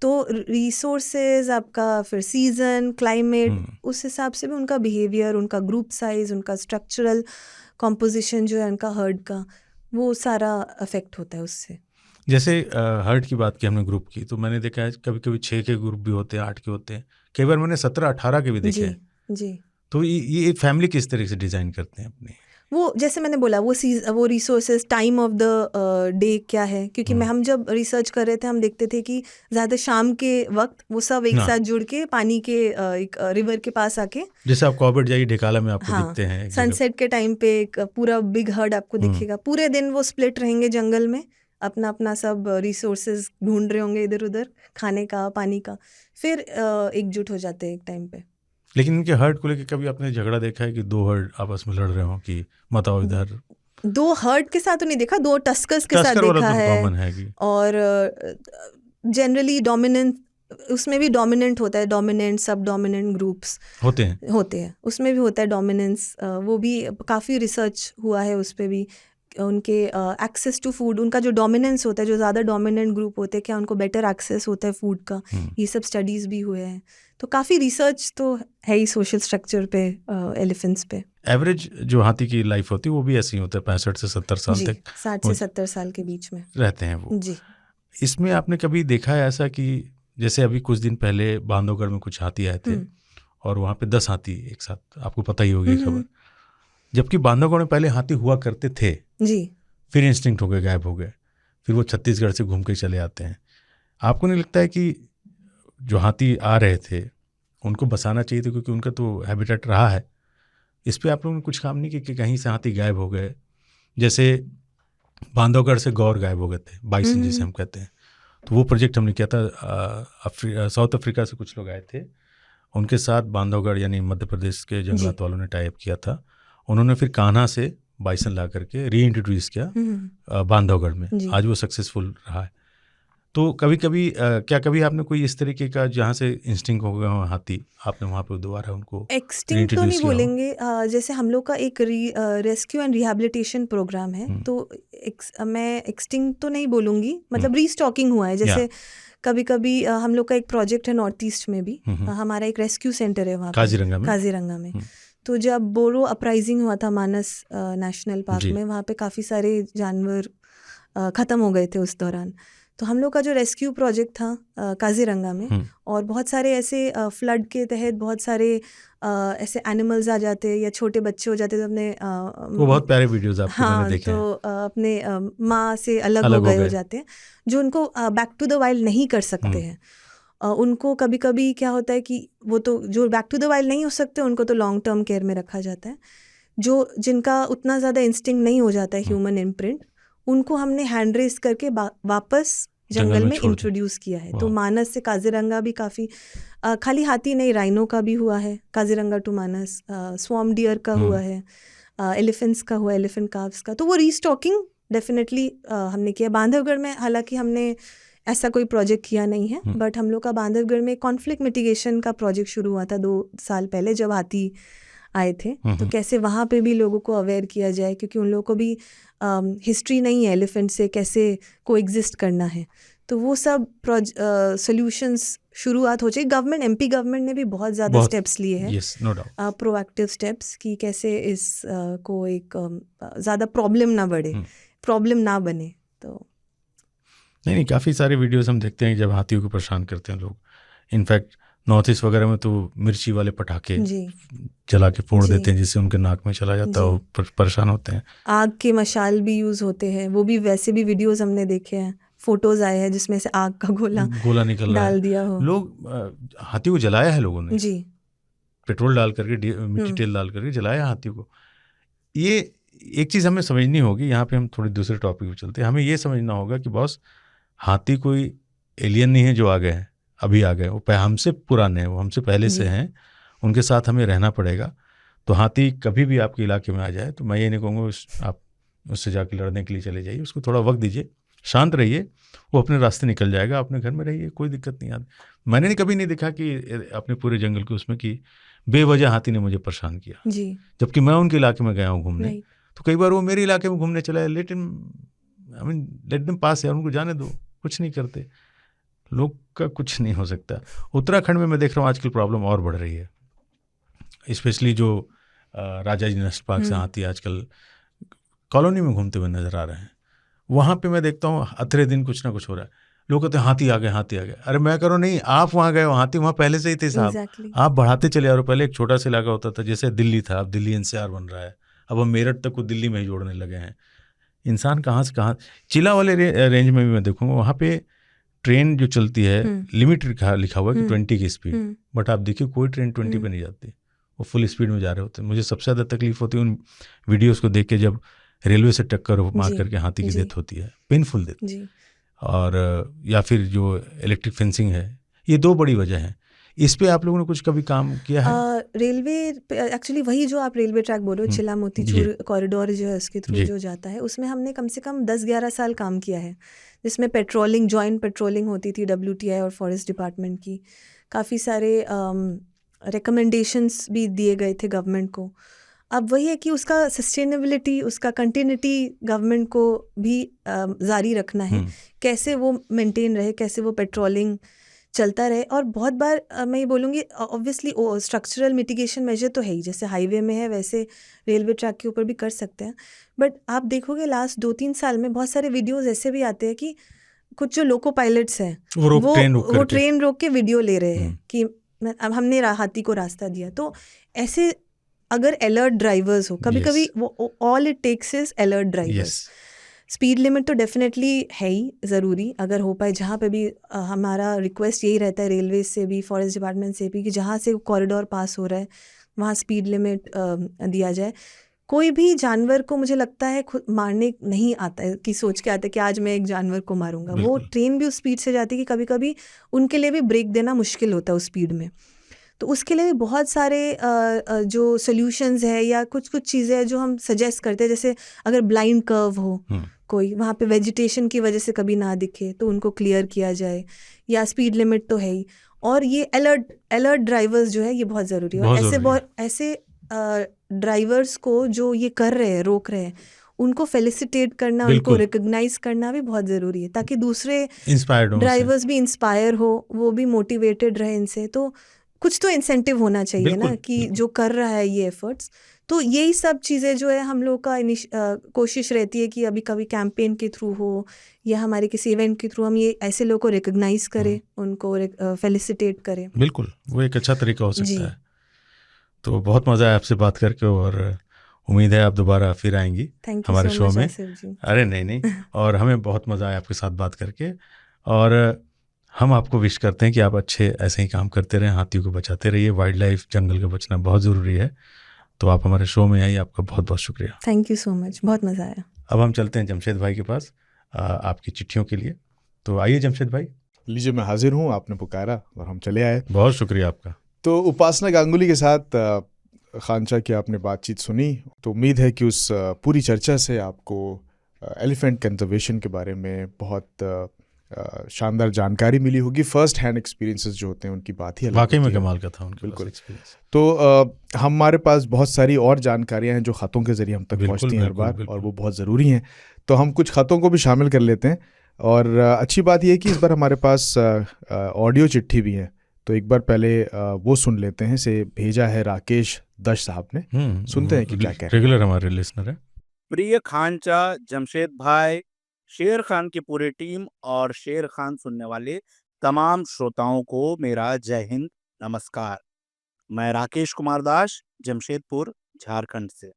तो रिसोर्सेज आपका, फिर सीजन, क्लाइमेट, उस हिसाब से भी उनका बिहेवियर, उनका ग्रुप साइज, उनका स्ट्रक्चरल कॉम्पोजिशन जो है उनका हर्ड का, वो सारा अफेक्ट होता है उससे। जैसे हर्ड की बात की हमने ग्रुप की, तो मैंने देखा है कभी कभी 6 के ग्रुप भी होते हैं, 8 के होते हैं, कई बार मैंने 17-18 के भी देखे हैं। जी तो ये फैमिली किस तरीके से डिज़ाइन करते हैं अपनी? वो जैसे मैंने बोला, वो resources, time of the day क्या है, क्योंकि हम जब रिसर्च कर रहे थे हम देखते थे कि ज़्यादा शाम के वक्त वो सब एक साथ जुड़ के पानी के एक रिवर के पास आके, जैसे आप कॉर्बेट जाइए ढेकाला में आपको दिखते हैं सनसेट के टाइम पे एक पूरा बिग हर्ड आपको दिखेगा। पूरे दिन वो स्प्लिट रहेंगे जंगल में, अपना अपना सब रिसोर्सेज ढूंढ रहे होंगे इधर उधर, खाने का, पानी का, फिर एकजुट हो जाते हैं एक टाइम पे। लेकिन इनके हर्ड को लेकर कभी आपने झगड़ा देखा है कि 2 हर्ड आपस में लड़ रहे हो कि मत आओ इधर? 2 हर्ड के साथ तो नहीं देखा, 2 टस्कर्स के साथ देखा है। और जनरली डोमिनेंट, उसमें भी डोमिनेंट होता है, डोमिनेंट, सब डोमिनेंट ग्रुप्स होते हैं, उसमें भी होता है डोमिनेंस। वो भी काफ़ी रिसर्च हुआ है उस पर भी। उनके एक्सेस टू फूड, उनका जो डोमिनेंस होता है, जो ज़्यादा डोमिनेंट ग्रुप होते हैं, क्या उनको बेटर एक्सेस होता है फूड का, ये सब स्टडीज़ भी हुए हैं। तो काफ़ी रिसर्च तो है ही सोशल स्ट्रक्चर पे, एलिफेंट्स पे। एवरेज जो हाथी की लाइफ होती है वो भी ऐसी होता है, 65 से 70 साल तक, 60 से 70 साल के बीच में रहते हैं वो जी। इसमें आपने कभी देखा है ऐसा कि जैसे अभी कुछ दिन पहले बांधवगढ़ में कुछ हाथी आए थे और वहाँ पे 10 हाथी एक साथ, आपको पता ही होगी खबर, जबकि बांधवगढ़ में पहले हाथी हुआ करते थे जी, फिर इंस्टिंक्ट हो गए, गायब हो गए, फिर वो छत्तीसगढ़ से घूम के चले आते हैं। आपको नहीं लगता है कि जो हाथी आ रहे थे उनको बसाना चाहिए था, क्योंकि उनका तो हैबिटेट रहा है? इस पे आप लोगों ने कुछ काम नहीं किया कि कहीं से हाथी गायब हो गए? जैसे बांधवगढ़ से गौर गायब हो गए थे, बाइसन जिसे हम कहते हैं, तो वो प्रोजेक्ट हमने किया था। साउथ अफ्रीका से कुछ लोग आए थे, उनके साथ बांधवगढ़ यानी मध्य प्रदेश के जंगलात वालों ने टाई अप किया था। उन्होंने फिर कान्हा से बाइसन ला करके री इंट्रोड्यूस किया बांधवगढ़ में। आज वो सक्सेसफुल रहा है। तो कभी कभी क्या कभी आपने कोई इस तरीके का जहाँ से इंस्टिंक्ट हो गया हो हाथी, आपने वहाँ पे दोबारा उनको एक्सटिंक्ट तो नहीं बोलेंगे, जैसे हम लोग का एक रेस्क्यू एंड रिहैबिलिटेशन प्रोग्राम है, तो मैं एक्सटिंक्ट तो नहीं बोलूँगी, मतलब रीस्टॉकिंग हुआ है। जैसे कभी कभी हम लोग का एक प्रोजेक्ट है नॉर्थ ईस्ट में भी, हमारा एक रेस्क्यू सेंटर है वहाँ काजीरंगा में, तो जब बोरो अपराइजिंग हुआ था मानस नेशनल पार्क जी। में, वहाँ पे काफ़ी सारे जानवर ख़त्म हो गए थे उस दौरान। तो हम लोग का जो रेस्क्यू प्रोजेक्ट था काजीरंगा में, और बहुत सारे ऐसे फ्लड के तहत बहुत सारे ऐसे एनिमल्स आ जाते या छोटे बच्चे हो जाते तो अपने वो बहुत प्यारे वीडियोस आपके मैंने हाँ, देखे तो हैं। अपने माँ से अलग अलग हो हो गए हो गए। जाते हैं, जो उनको बैक टू द वाइल्ड नहीं कर सकते हैं। उनको कभी कभी क्या होता है कि वो तो जो बैक टू द वाइल्ड नहीं हो सकते उनको तो लॉन्ग टर्म केयर में रखा जाता है। जो जिनका उतना ज़्यादा इंस्टिंक्ट नहीं हो जाता है ह्यूमन इम्प्रिंट, उनको हमने हैंड रेस करके वापस जंगल में छोड़ दिया। इंट्रोड्यूस किया है। तो वाह। मानस से काजीरंगा भी काफ़ी खाली हाथी नहीं, राइनो का भी हुआ है काजीरंगा टू मानस, स्वॉर्म डियर का हुआ है, एलिफेंट्स का हुआ, एलिफेंट काव्स का। तो वो रीस्टॉकिंग डेफिनेटली हमने किया। बांधवगढ़ में हालांकि हमने ऐसा कोई प्रोजेक्ट किया नहीं है, बट हम लोग का बांधवगढ़ में कॉन्फ्लिक्ट मिटिगेशन का प्रोजेक्ट शुरू हुआ था 2 साल पहले जब हाथी आए थे। तो कैसे वहाँ पे भी लोगों को अवेयर किया जाए, क्योंकि उन लोगों को भी हिस्ट्री नहीं है एलिफेंट से कैसे को एग्जिस्ट करना है। तो वो सब सॉल्यूशंस शुरुआत हो जाए। गवर्नमेंट, एमपी गवर्नमेंट ने भी बहुत ज़्यादा स्टेप्स लिए हैं, yes, no doubt, proactive steps, कि कैसे इस को एक ज़्यादा प्रॉब्लम ना बढ़े, प्रॉब्लम ना बने। तो नहीं, काफ़ी सारे वीडियोस हम देखते हैं जब हाथियों को परेशान करते हैं लोग। इनफैक्ट नॉर्थ ईस्ट वगैरह में तो मिर्ची वाले पटाखे जला के फोड़ देते हैं, जिससे उनके नाक में चला जाता है और परेशान होते हैं। आग के मशाल भी यूज़ होते हैं, वो भी वैसे भी वीडियोस हमने देखे हैं, फोटोज आए हैं जिसमें से आग का गोला निकल डाल दिया हो। लोग हाथियों को जलाया है लोगों ने जी, पेट्रोल डाल करके, मिट्टी तेल डाल करके जलाया हाथियों को। ये एक चीज़ हमें समझनी होगी, यहाँ पे हम थोड़ी दूसरे टॉपिक पे चलते हैं। हमें ये समझना होगा कि बॉस, हाथी कोई एलियन नहीं है जो आ गए हैं, अभी आ गए। वो हमसे पुराने हैं, वो हमसे पहले से हैं, उनके साथ हमें रहना पड़ेगा। तो हाथी कभी भी आपके इलाके में आ जाए तो मैं ये नहीं कहूँगा आप उससे जाके लड़ने के लिए चले जाइए, उसको थोड़ा वक्त दीजिए, शांत रहिए, वो अपने रास्ते निकल जाएगा। अपने घर में रहिए, कोई दिक्कत नहीं आती। मैंने कभी नहीं देखा कि अपने पूरे जंगल के उसमें कि बेवजह हाथी ने मुझे परेशान किया, जबकि मैं उनके इलाके में गया हूँ घूमने। तो कई बार वो मेरे इलाके में घूमने चला है, लेट देम पास यार, उनको जाने दो, कुछ नहीं करते। लोग का कुछ नहीं हो सकता। उत्तराखंड में मैं देख रहा हूँ आजकल प्रॉब्लम और बढ़ रही है, स्पेशली जो राजा जी नेशनल पार्क से हाथी आजकल कॉलोनी में घूमते हुए नजर आ रहे हैं। वहाँ पे मैं देखता हूँ अतरे दिन कुछ ना कुछ हो रहा है। लोग कहते हैं हाथी आ गए, हाथी आ गए। अरे मैं कह रहा हूँ नहीं, आप वहाँ गए हो, हाथी वहाँ पहले से ही थे साहब। आप बढ़ाते चले आ रहे हो। पहले एक छोटा सा इलाका होता था, जैसे दिल्ली था, अब दिल्ली एनसीआर बन रहा है, अब हम मेरठ तक को दिल्ली में ही जोड़ने लगे हैं। इंसान कहाँ से कहाँ। चिला वाले रेंज में भी मैं देखूँगा, वहाँ पे ट्रेन जो चलती है लिमिट लिखा हुआ है कि 20 की स्पीड, बट आप देखिए कोई ट्रेन 20 पे नहीं जाती, वो फुल स्पीड में जा रहे होते हैं। मुझे सबसे ज़्यादा तकलीफ होती है उन वीडियोस को देख के जब रेलवे से टक्कर मार करके हाथी की डेथ होती है, पेनफुल डेथ। और या फिर जो इलेक्ट्रिक फेंसिंग है, ये 2 बड़ी वजह हैं। इस पे आप लोगों ने कुछ कभी काम किया है? रेलवे एक्चुअली वही जो आप रेलवे ट्रैक बोल रहे हो, चिला मोतीचूर कॉरिडोर जो है उसके थ्रू जो जाता है, उसमें हमने कम से कम 10-11 साल काम किया है, जिसमें पेट्रोलिंग, जॉइंट पेट्रोलिंग होती थी WTI और फॉरेस्ट डिपार्टमेंट की। काफ़ी सारे रिकमेंडेशंस भी दिए गए थे गवर्नमेंट को। अब वही है कि उसका सस्टेनेबिलिटी, उसका कंटिन्यूटी गवर्नमेंट को भी जारी रखना है, कैसे वो मेंटेन रहे, कैसे वो पेट्रोलिंग चलता रहे। और बहुत बार मैं ये बोलूँगी, ऑब्वियसली स्ट्रक्चरल मिटिगेशन मेजर तो है ही, जैसे हाईवे में है वैसे रेलवे ट्रैक के ऊपर भी कर सकते हैं। बट आप देखोगे लास्ट 2-3 साल में बहुत सारे वीडियोज़ ऐसे भी आते हैं कि कुछ जो लोको पायलट्स हैं वो ट्रेन रोक के वीडियो ले रहे हैं कि अब हमने हाथी को रास्ता दिया। तो ऐसे अगर अलर्ट ड्राइवर्स हो, कभी कभी वो all it takes is alert drivers. Speed limit तो डेफिनेटली है ही ज़रूरी, अगर हो पाए जहाँ पे भी। हमारा रिक्वेस्ट यही रहता है रेलवे से भी, फॉरेस्ट डिपार्टमेंट से भी, कि जहाँ से कॉरिडोर पास हो रहा है वहाँ स्पीड लिमिट दिया जाए। कोई भी जानवर को मुझे लगता है खुद मारने नहीं आता है कि सोच के आता है कि आज मैं एक जानवर को मारूंगा। वो ट्रेन भी उस स्पीड से जाती है कि कभी कभी उनके लिए भी ब्रेक देना मुश्किल होता है उस स्पीड में। तो उसके लिए भी बहुत सारे जो सॉल्यूशंस है या कुछ चीज़ें हैं जो हम सजेस्ट करते हैं। जैसे अगर ब्लाइंड कर्व हो कोई, वहाँ पे वेजिटेशन की वजह से कभी ना दिखे तो उनको क्लियर किया जाए, या स्पीड लिमिट तो है ही। और ये अलर्ट ड्राइवर्स जो है ये बहुत ज़रूरी है। और ऐसे ड्राइवर्स को जो ये कर रहे हैं, रोक रहे हैं, उनको फेलिसिटेट करना, उनको रिकग्नाइज करना भी बहुत ज़रूरी है, ताकि दूसरे ड्राइवर्स भी इंस्पायर हो, वो भी मोटिवेटेड रहे इनसे। तो कुछ तो इंसेंटिव होना चाहिए ना बिल्कुल, कि बिल्कुल। जो कर रहा है ये एफर्ट्स। तो यही सब चीज़ें जो है हम लोग का कोशिश रहती है कि अभी कभी कैंपेन के थ्रू हो या हमारे किसी इवेंट के थ्रू हम ये ऐसे लोगों को रिकॉग्नाइज करें, उनको फेलिसिटेट करें। बिल्कुल, वो एक अच्छा तरीका हो जी, सकता है। तो बहुत मज़ा आया आपसे बात करके और उम्मीद है आप दोबारा फिर आएँगी थैंक यू हमारे सो शो मच में। आसिफ जी। अरे नहीं, नहीं, और हमें बहुत मज़ा आया आपके साथ बात करके और हम आपको विश करते हैं कि आप अच्छे ऐसे ही काम करते रहें, हाथियों को बचाते रहिए, वाइल्ड लाइफ, जंगल का बचना बहुत ज़रूरी है। तो आप हमारे शो में आइए, आपका बहुत-बहुत शुक्रिया। थैंक यू सो मच, बहुत मज़ा आया। अब हम चलते हैं जमशेद भाई के पास आपकी चिट्ठियों के लिए। तो आइए जमशेद भाई। लीजिए, मैं हाजिर हूँ, आपने पुकारा और हम चले आए। बहुत शुक्रिया आपका। तो उपासना गांगुली के साथ खानचा की आपने बातचीत सुनी, तो उम्मीद है कि उस पूरी चर्चा से आपको एलिफेंट कंजर्वेशन के बारे में बहुत शानदार जानकारी मिली होगी। फर्स्ट हैंड एक्सपीरियंसेस जो होते हैं उनकी बात ही अलग वाक़ई होती में है। कमाल का था उनके पास बिल्कुल। एक्सपीरियंस। तो हमारे पास बहुत सारी और जानकारियां हैं जो ख़तों के ज़रिए हम तक बिल्कुल, पहुंचती हैं हर बिल्कुल, बार, और बिल्कुल। वो बहुत ज़रूरी हैं। तो हम कुछ ख़तों को भी शामिल कर लेते हैं। और अच्छी बात यह है कि इस बार हमारे पास ऑडियो चिट्ठी भी है। तो एक बार पहले वो सुन लेते हैं। से भेजा है राकेश दश साहब ने। सुनते हैं कि क्या कह रहे हैं। रेगुलर हमारे लिसनर है। प्रिय खानचा, जमशेद भाई, शेर खान की पूरी टीम और शेर खान सुनने वाले तमाम श्रोताओं को मेरा जय हिंद, नमस्कार। मैं राकेश कुमार दास, जमशेदपुर, झारखंड से।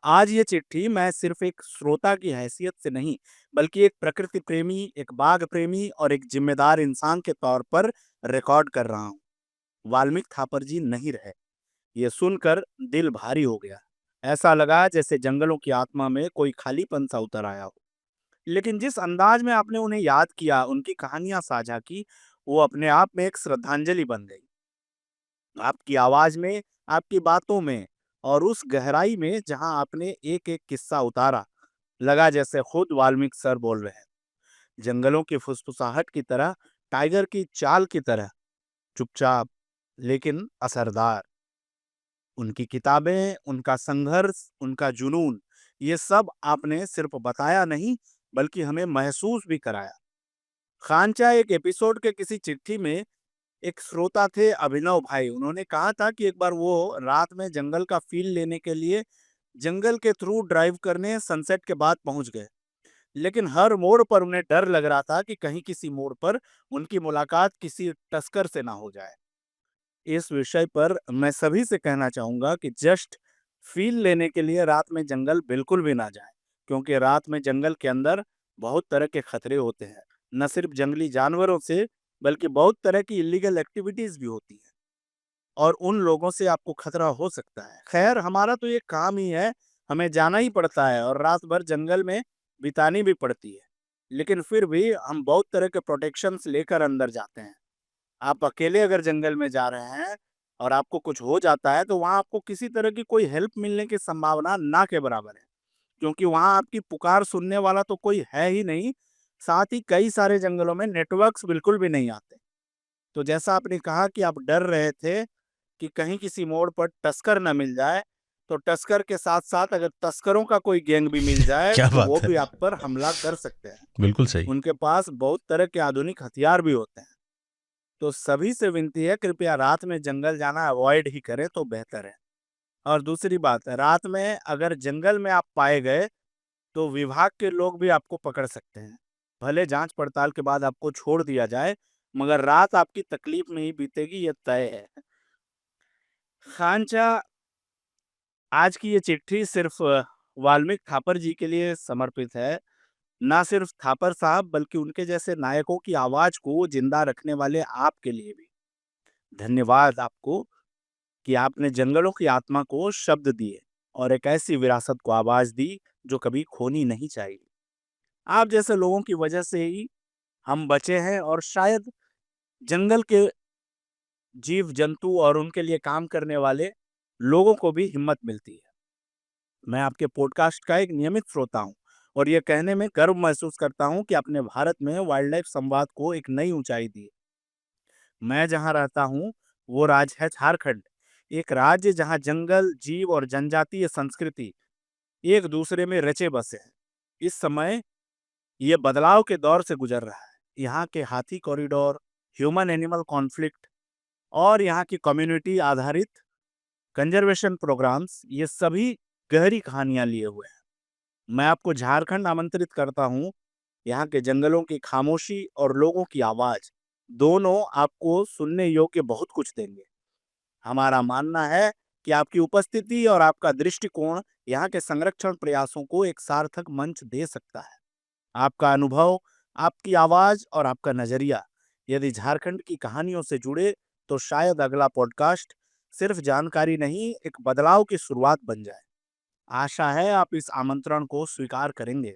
आज ये चिट्ठी मैं सिर्फ एक श्रोता की हैसियत से नहीं, बल्कि एक प्रकृति प्रेमी, एक बाघ प्रेमी और एक जिम्मेदार इंसान के तौर पर रिकॉर्ड कर रहा हूँ। वाल्मीकि थापर जी नहीं रहे, ये सुनकर दिल भारी हो गया। ऐसा लगा जैसे जंगलों की आत्मा में कोई खालीपन सा उतर आया हो। लेकिन जिस अंदाज में आपने उन्हें याद किया, उनकी कहानियां साझा की, वो अपने आप में एक श्रद्धांजलि बन गई। आपकी आवाज में, आपकी बातों में और उस गहराई में जहां आपने एक एक किस्सा उतारा, लगा जैसे खुद वाल्मीकि सर बोल रहे हैं। जंगलों की फुसफुसाहट की तरह, टाइगर की चाल की तरह, चुपचाप लेकिन असरदार। उनकी किताबें, उनका संघर्ष, उनका जुनून, ये सब आपने सिर्फ बताया नहीं, बल्कि हमें महसूस भी कराया। खानचा, एक एपिसोड के किसी चिट्ठी में एक श्रोता थे अभिनव भाई। उन्होंने कहा था कि एक बार वो रात में जंगल का फील लेने के लिए जंगल के थ्रू ड्राइव करने सनसेट के बाद पहुंच गए। लेकिन हर मोड़ पर उन्हें डर लग रहा था कि कहीं किसी मोड़ पर उनकी मुलाकात किसी तस्कर से ना हो जाए। इस विषय पर मैं सभी से कहना चाहूंगा कि जस्ट फील लेने के लिए रात में जंगल बिल्कुल भी ना जाएं, क्योंकि रात में जंगल के अंदर बहुत तरह के खतरे होते हैं। न सिर्फ जंगली जानवरों से, बल्कि बहुत तरह की इलीगल एक्टिविटीज भी होती हैं और उन लोगों से आपको खतरा हो सकता है। खैर, हमारा तो ये काम ही है, हमें जाना ही पड़ता है और रात भर जंगल में बितानी भी पड़ती है। लेकिन फिर भी हम बहुत तरह के प्रोटेक्शंस लेकर अंदर जाते हैं। आप अकेले अगर जंगल में जा रहे हैं और आपको कुछ हो जाता है, तो वहां आपको किसी तरह की कोई हेल्प मिलने की संभावना ना के बराबर है, क्योंकि वहां आपकी पुकार सुनने वाला तो कोई है ही नहीं। साथ ही कई सारे जंगलों में नेटवर्क्स बिल्कुल भी नहीं आते। तो जैसा आपने कहा कि आप डर रहे थे कि कहीं किसी मोड़ पर टस्कर न मिल जाए, तो टस्कर के साथ साथ अगर तस्करों का कोई गैंग भी मिल जाए, क्या तो वो बात है! भी आप पर हमला कर सकते हैं। बिल्कुल सही। उनके पास बहुत तरह के आधुनिक हथियार भी होते हैं। तो सभी से विनती है, कृपया रात में जंगल जाना अवॉइड ही करें तो बेहतर है। और दूसरी बात है, रात में अगर जंगल में आप पाए गए, तो विभाग के लोग भी आपको पकड़ सकते हैं। भले जांच पड़ताल के बाद आपको छोड़ दिया जाए, मगर रात आपकी तकलीफ में ही बीतेगी, ये तय है। खानचा, आज की ये चिट्ठी सिर्फ वाल्मीकि थापर जी के लिए समर्पित है। ना सिर्फ थापर साहब, बल्कि उनके जैसे नायकों की आवाज को जिंदा रखने वाले आपके लिए भी धन्यवाद आपको, कि आपने जंगलों की आत्मा को शब्द दिए और एक ऐसी विरासत को आवाज दी जो कभी खोनी नहीं चाहिए। आप जैसे लोगों की वजह से ही हम बचे हैं और शायद जंगल के जीव जंतु और उनके लिए काम करने वाले लोगों को भी हिम्मत मिलती है। मैं आपके पॉडकास्ट का एक नियमित श्रोता हूं और ये कहने में गर्व महसूस करता हूं कि आपने भारत में वाइल्ड लाइफ संवाद को एक नई ऊंचाई दी। मैं जहां रहता हूं, वो राज्य है झारखंड, एक राज्य जहां जंगल, जीव और जनजातीय संस्कृति एक दूसरे में रचे बसे हैं। इस समय ये बदलाव के दौर से गुजर रहा है। यहाँ के हाथी कॉरिडोर, ह्यूमन एनिमल कॉन्फ्लिक्ट और यहाँ की कम्युनिटी आधारित कंजर्वेशन प्रोग्राम्स, ये सभी गहरी कहानियां लिए हुए हैं। मैं आपको झारखंड आमंत्रित करता हूँ। यहाँ के जंगलों की खामोशी और लोगों की आवाज दोनों आपको सुनने योग्य बहुत कुछ देंगे। हमारा मानना है कि आपकी उपस्थिति और आपका दृष्टिकोण यहाँ के संरक्षण प्रयासों को एक सार्थक मंच दे सकता है। आपका अनुभव, आपकी आवाज और आपका नजरिया यदि झारखंड की कहानियों से जुड़े तो शायद अगला पॉडकास्ट सिर्फ जानकारी नहीं, एक बदलाव की शुरुआत बन जाए। आशा है आप इस आमंत्रण को स्वीकार करेंगे।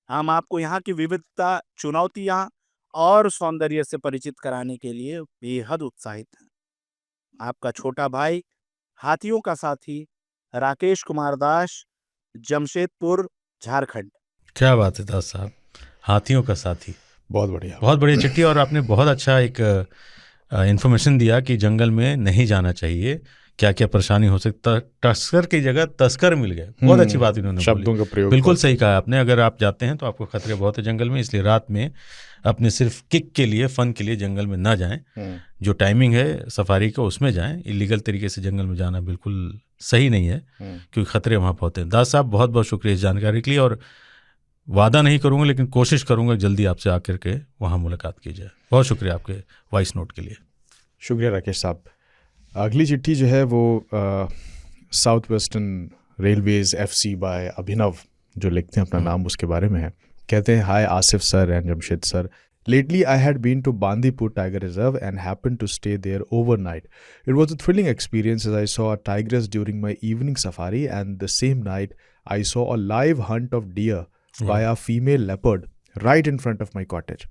हम आपको यहाँ की विविधता, चुनौतियां और सौंदर्य से परिचित कराने के लिए बेहद उत्साहित हैं। आपका छोटा भाई, हाथियों का साथी, राकेश कुमार दास, जमशेदपुर, झारखंड। क्या बात है दास साहब, हाथियों का साथी। बहुत बढ़िया। बहुत बढ़िया चिट्ठी, और आपने बहुत अच्छा एक इन्फॉर्मेशन दिया कि जंगल में नहीं जाना चाहिए, क्या क्या परेशानी हो सकता। तस्कर की जगह तस्कर मिल गए, बहुत अच्छी बात इन्होंने शब्दों बोली। का प्रयोग बिल्कुल सही कहा आपने। अगर आप जाते हैं तो आपको खतरे बहुत है जंगल में, इसलिए रात में अपने सिर्फ किक के लिए, फन के लिए जंगल में ना जाएं। जो टाइमिंग है सफारी का उसमें जाएं। इलीगल तरीके से जंगल में जाना बिल्कुल सही नहीं है, क्योंकि खतरे वहाँ बहुत हैं। दास साहब बहुत बहुत शुक्रिया इस जानकारी के लिए, और वादा नहीं करूँगा लेकिन कोशिश करूँगा जल्दी आपसे आकर के वहाँ मुलाकात की जाए। बहुत शुक्रिया आपके वॉइस नोट के लिए। शुक्रिया राकेश साहब। अगली चिट्ठी जो है वो south western railways FC by Abhinav, जो लिखते हैं अपना नाम उसके बारे में है। कहते हैं, hi Asif sir and Jamshed sir, lately I had been to Bandipur Tiger Reserve and happened to stay there overnight. It was a thrilling experience as I saw a tigress during my evening safari, and the same night I saw a live hunt of deer by a female leopard right in front of my cottage.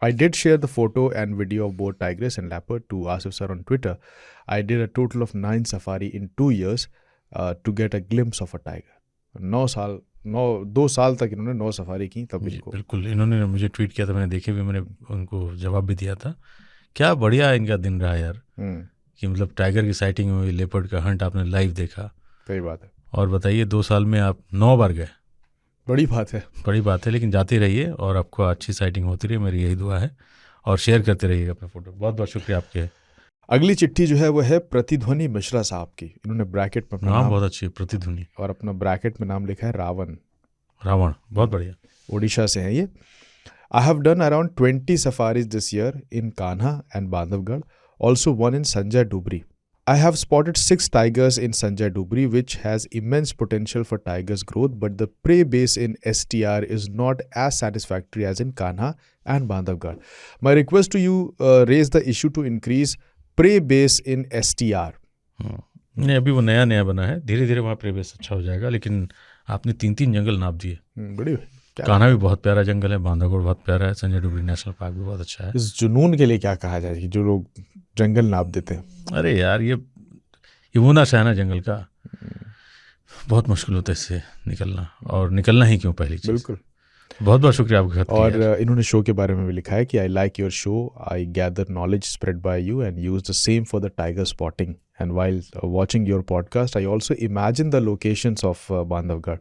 I did share the photo and video of both tigress and leopard to Asif sir on Twitter. I did a total of 9 safari in 2 years to get a glimpse of a tiger. 2 साल तक इन्होंने 9 सफारी की तब इनको। बिल्कुल, इन्होंने मुझे ट्वीट किया था, मैंने देखे भी, मैंने उनको जवाब भी दिया था। क्या बढ़िया इनका दिन रहा यार, कि मतलब टाइगर की साइटिंग हुई, लेपर्ड का हंट आपने लाइव देखा। सही बात है। और बताइए 2 साल में आप 9 बार गए, बड़ी बात है, बड़ी बात है। लेकिन जाते रहिए और आपको अच्छी साइटिंग होती रही, मेरी यही दुआ है। और शेयर करते रहिएगा अपने फोटो। बहुत बहुत शुक्रिया आपके। अगली चिट्ठी जो है वो है प्रतिध्वनि मिश्रा साहब की। इन्होंने ब्रैकेट में अपना नाम बहुत अच्छी, प्रतिध्वनि, और अपना ब्रैकेट में नाम लिखा है रावण। बहुत बढ़िया। ओडिशा से हैं ये। I have done around 20 safaris this year in Kanha and Bandhavgarh, also one in Sanjay Dhubri. I have spotted 6 tigers in Sanjay Dubri, which has immense potential for tigers' growth, but the prey base in STR is not as satisfactory as in Kanha and Bandhavgarh. My request to you, raise the issue to increase prey base in STR. नहीं, अभी वो नया बना है, धीरे धीरे वहाँ प्रे बेस अच्छा हो जाएगा। लेकिन आपने 3 जंगल नाप दिए। बड़ी कान्हा भी बहुत प्यारा जंगल है, बांधवगढ़ बहुत प्यारा है, संजय डुबरी नेशनल पार्क भी बहुत अच्छा है। इस जुनून के लिए क्या कहा जाए कि जो लोग जंगल नाप देते हैं? अरे यार, ये होना चाहिए ना जंगल का। बहुत मुश्किल होता है इससे निकलना, और निकलना ही क्यों पहली चीज़। बिल्कुल। बहुत बहुत शुक्रिया आपका खत। और इन्होंने शो के बारे में भी लिखा है कि I like your show, I gather knowledge spread by you and use the same for the tiger spotting, and while watching your podcast I also imagine the locations of Bandhavgarh.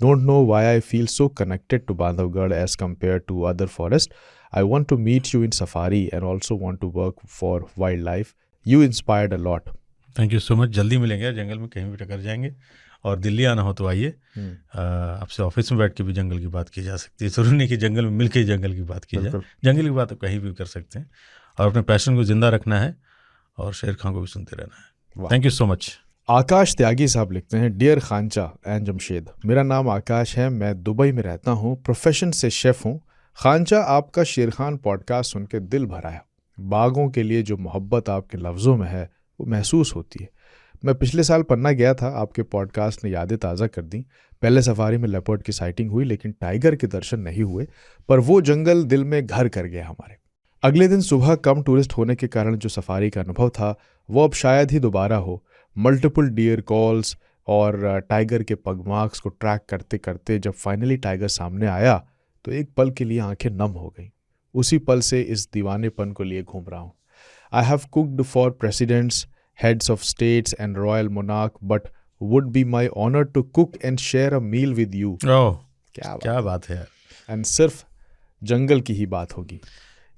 Don't know why I feel so connected to Bandhavgarh as compared to other forests. I want to meet you in safari and also want to work for wildlife. You inspired a lot. Thank you so much. जल्दी मिलेंगे जंगल में, कहीं भी टकर जाएंगे। और दिल्ली आना हो तो आइए, आपसे ऑफिस में बैठ के भी जंगल की बात की जा सकती है। जरूरी नहीं कि जंगल में मिलकर जंगल की बात की जाए, जंगल की बात आप कहीं भी कर सकते हैं। और अपने पैशन को जिंदा रखना है और शेर खान को भी सुनते रहना है। Thank you so much. Akash Tyagi साहब लिखते हैं, डियर खांचा एंड जमशेद, मेरा नाम आकाश है, मैं दुबई में रहता हूँ, प्रोफेशन से शेफ़ हूँ। खांचा, आपका शेर खान पॉडकास्ट सुन के दिल भरा है। बाघों के लिए जो मोहब्बत आपके लफ्ज़ों में है वो महसूस होती है। मैं पिछले साल पन्ना गया था, आपके पॉडकास्ट ने यादें ताज़ा कर दी। पहले सफारी में लेपर्ड की साइटिंग हुई लेकिन टाइगर के दर्शन नहीं हुए, पर वो जंगल दिल में घर कर गया हमारे। अगले दिन सुबह कम टूरिस्ट होने के कारण जो सफारी का अनुभव था वो अब शायद ही दोबारा हो। मल्टीपल डियर कॉल्स और टाइगर के पग मार्क्स को ट्रैक करते करते जब फाइनली टाइगर सामने आया तो एक पल के लिए आंखें नम हो गईं। उसी पल से इस दीवानेपन को लिए घूम रहा हूँ। I have cooked for presidents, heads of states and royal monarch, but would be my honor to cook and share a meal with you. क्या बात है यार। And सिर्फ जंगल की ही बात होगी।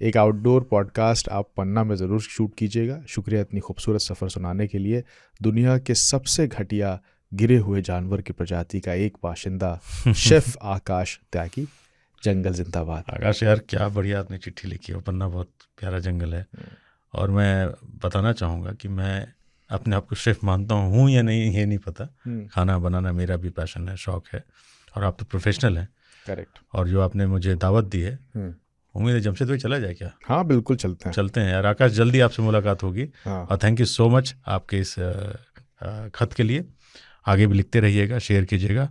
एक आउटडोर पॉडकास्ट आप पन्ना में ज़रूर शूट कीजिएगा। शुक्रिया इतनी खूबसूरत सफ़र सुनाने के लिए। दुनिया के सबसे घटिया गिरे हुए जानवर की प्रजाति का एक बाशिंदा शेफ आकाश त्यागी, जंगल जिंदाबाद। आकाश यार क्या बढ़िया आपने चिट्ठी लिखी है। पन्ना बहुत प्यारा जंगल है और मैं बताना चाहूँगा कि मैं अपने आप को शेफ़ मानता हूँ या नहीं ये नहीं पता। खाना बनाना मेरा भी पैशन है, शौक़ है, और आप तो प्रोफेशनल हैं। करेक्ट। और जो आपने मुझे दावत दी है, उम्मीद है जमशेद भाई चला जाए क्या? हाँ बिल्कुल चलते हैं यार। आकाश जल्दी आपसे मुलाकात होगी। हाँ। और थैंक यू सो मच आपके इस खत के लिए। आगे भी लिखते रहिएगा, शेयर कीजिएगा,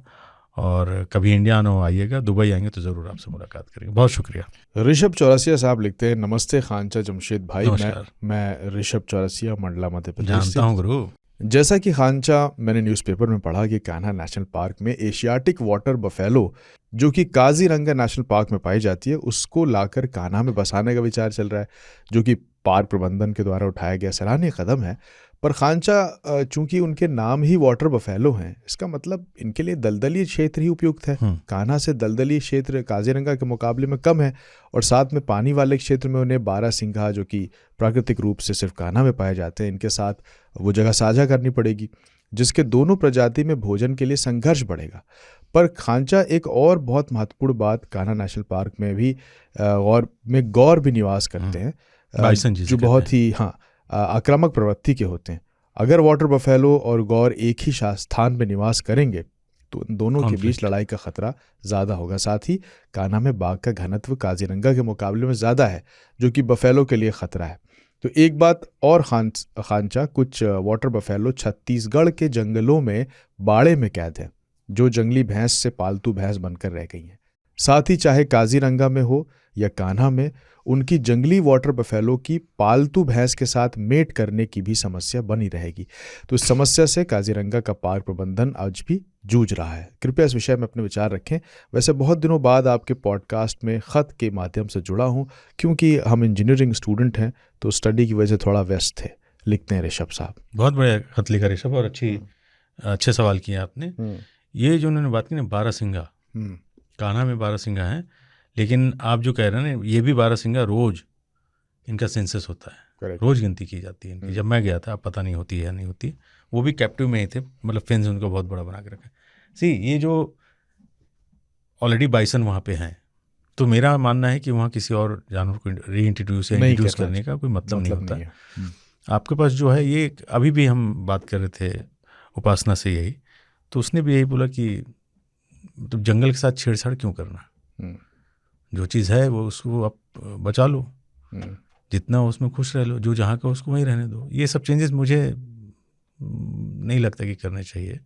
और कभी इंडिया आइएगा, दुबई आएंगे तो ज़रूर आपसे मुलाकात करेंगे। बहुत शुक्रिया। ऋषभ चौरसिया साहब लिखते हैं, नमस्ते खांचा जमशेद भाई, नमस्कार। मैं ऋषभ चौरसिया, मंडला मध्य प्रदेश जानता हूँ गुरु। जैसा कि खांचा, मैंने न्यूज़पेपर में पढ़ा कि कान्हा नेशनल पार्क में एशियाटिक वाटर बफेलो जो कि काजीरंगा नेशनल पार्क में पाई जाती है, उसको लाकर कान्हा में बसाने का विचार चल रहा है, जो कि पार्क प्रबंधन के द्वारा उठाया गया सराहनीय कदम है। पर खांचा, चूंकि उनके नाम ही वाटर बफेलो हैं, इसका मतलब इनके लिए दलदली क्षेत्र ही उपयुक्त है। कान्हा से दलदली क्षेत्र काजीरंगा के मुकाबले में कम है, और साथ में पानी वाले क्षेत्र में उन्हें बारहसिंघा, जो कि प्राकृतिक रूप से सिर्फ कान्हा में पाए जाते हैं, इनके साथ वो जगह साझा करनी पड़ेगी, जिसके दोनों प्रजाति में भोजन के लिए संघर्ष बढ़ेगा। पर खांचा एक और बहुत महत्वपूर्ण बात, कान्हा नेशनल पार्क में भी गौर भी निवास करते हैं, जो बहुत ही आक्रामक प्रवृत्ति के होते हैं। अगर वाटर बफेलो और गौर एक ही स्थान में निवास करेंगे तो उन दोनों के बीच लड़ाई का खतरा ज़्यादा होगा। साथ ही कान्हा में बाघ का घनत्व काजीरंगा के मुकाबले में ज़्यादा है, जो कि बफेलो के लिए खतरा है। तो एक बात और, खांचा, कुछ वाटर बफेलो छत्तीसगढ़ के जंगलों में बाड़े में कैद हैं, जो जंगली भैंस से पालतू भैंस बनकर रह गई हैं। साथ ही चाहे काजीरंगा में हो या कान्हा में, उनकी जंगली वाटर बफेलो की पालतू भैंस के साथ मेट करने की भी समस्या बनी रहेगी। तो इस समस्या से काजीरंगा का पार्क प्रबंधन आज भी जूझ रहा है। कृपया इस विषय में अपने विचार रखें। वैसे बहुत दिनों बाद आपके पॉडकास्ट में ख़त के माध्यम से जुड़ा हूं, क्योंकि हम इंजीनियरिंग स्टूडेंट हैं तो स्टडी की वजह से थोड़ा व्यस्त थे। लिखते हैं ऋषभ साहब। बहुत बढ़िया खत लिखा ऋषभ, और अच्छे सवाल किए आपने। ये जो उन्होंने बात की ना, बारहसिंघा, कान्हा में बारहसिंघा हैं, लेकिन आप जो कह रहे हैं ना, ये भी बारहसिंघा रोज इनका सेंसस होता है, रोज गिनती की जाती है इनकी। जब मैं गया था, अब पता नहीं होती है या नहीं होती, वो भी कैप्टिव में ही थे, मतलब फेंस उनका बहुत बड़ा बना के रखा है। ये जो ऑलरेडी बाइसन वहाँ पे हैं, तो मेरा मानना है कि वहाँ किसी और जानवर को रीइंट्रोड्यूस करने का कोई मतलब नहीं होता। आपके पास जो है, ये अभी भी हम बात कर रहे थे उपासना से यही, तो उसने भी यही बोला कि तो जंगल के साथ छेड़छाड़ क्यों करना, जो चीज़ है वो उसको आप बचा लो, जितना उसमें खुश रह लो, जो जहाँ का उसको वहीं रहने दो। ये सब चेंजेस मुझे नहीं लगता कि करने चाहिए,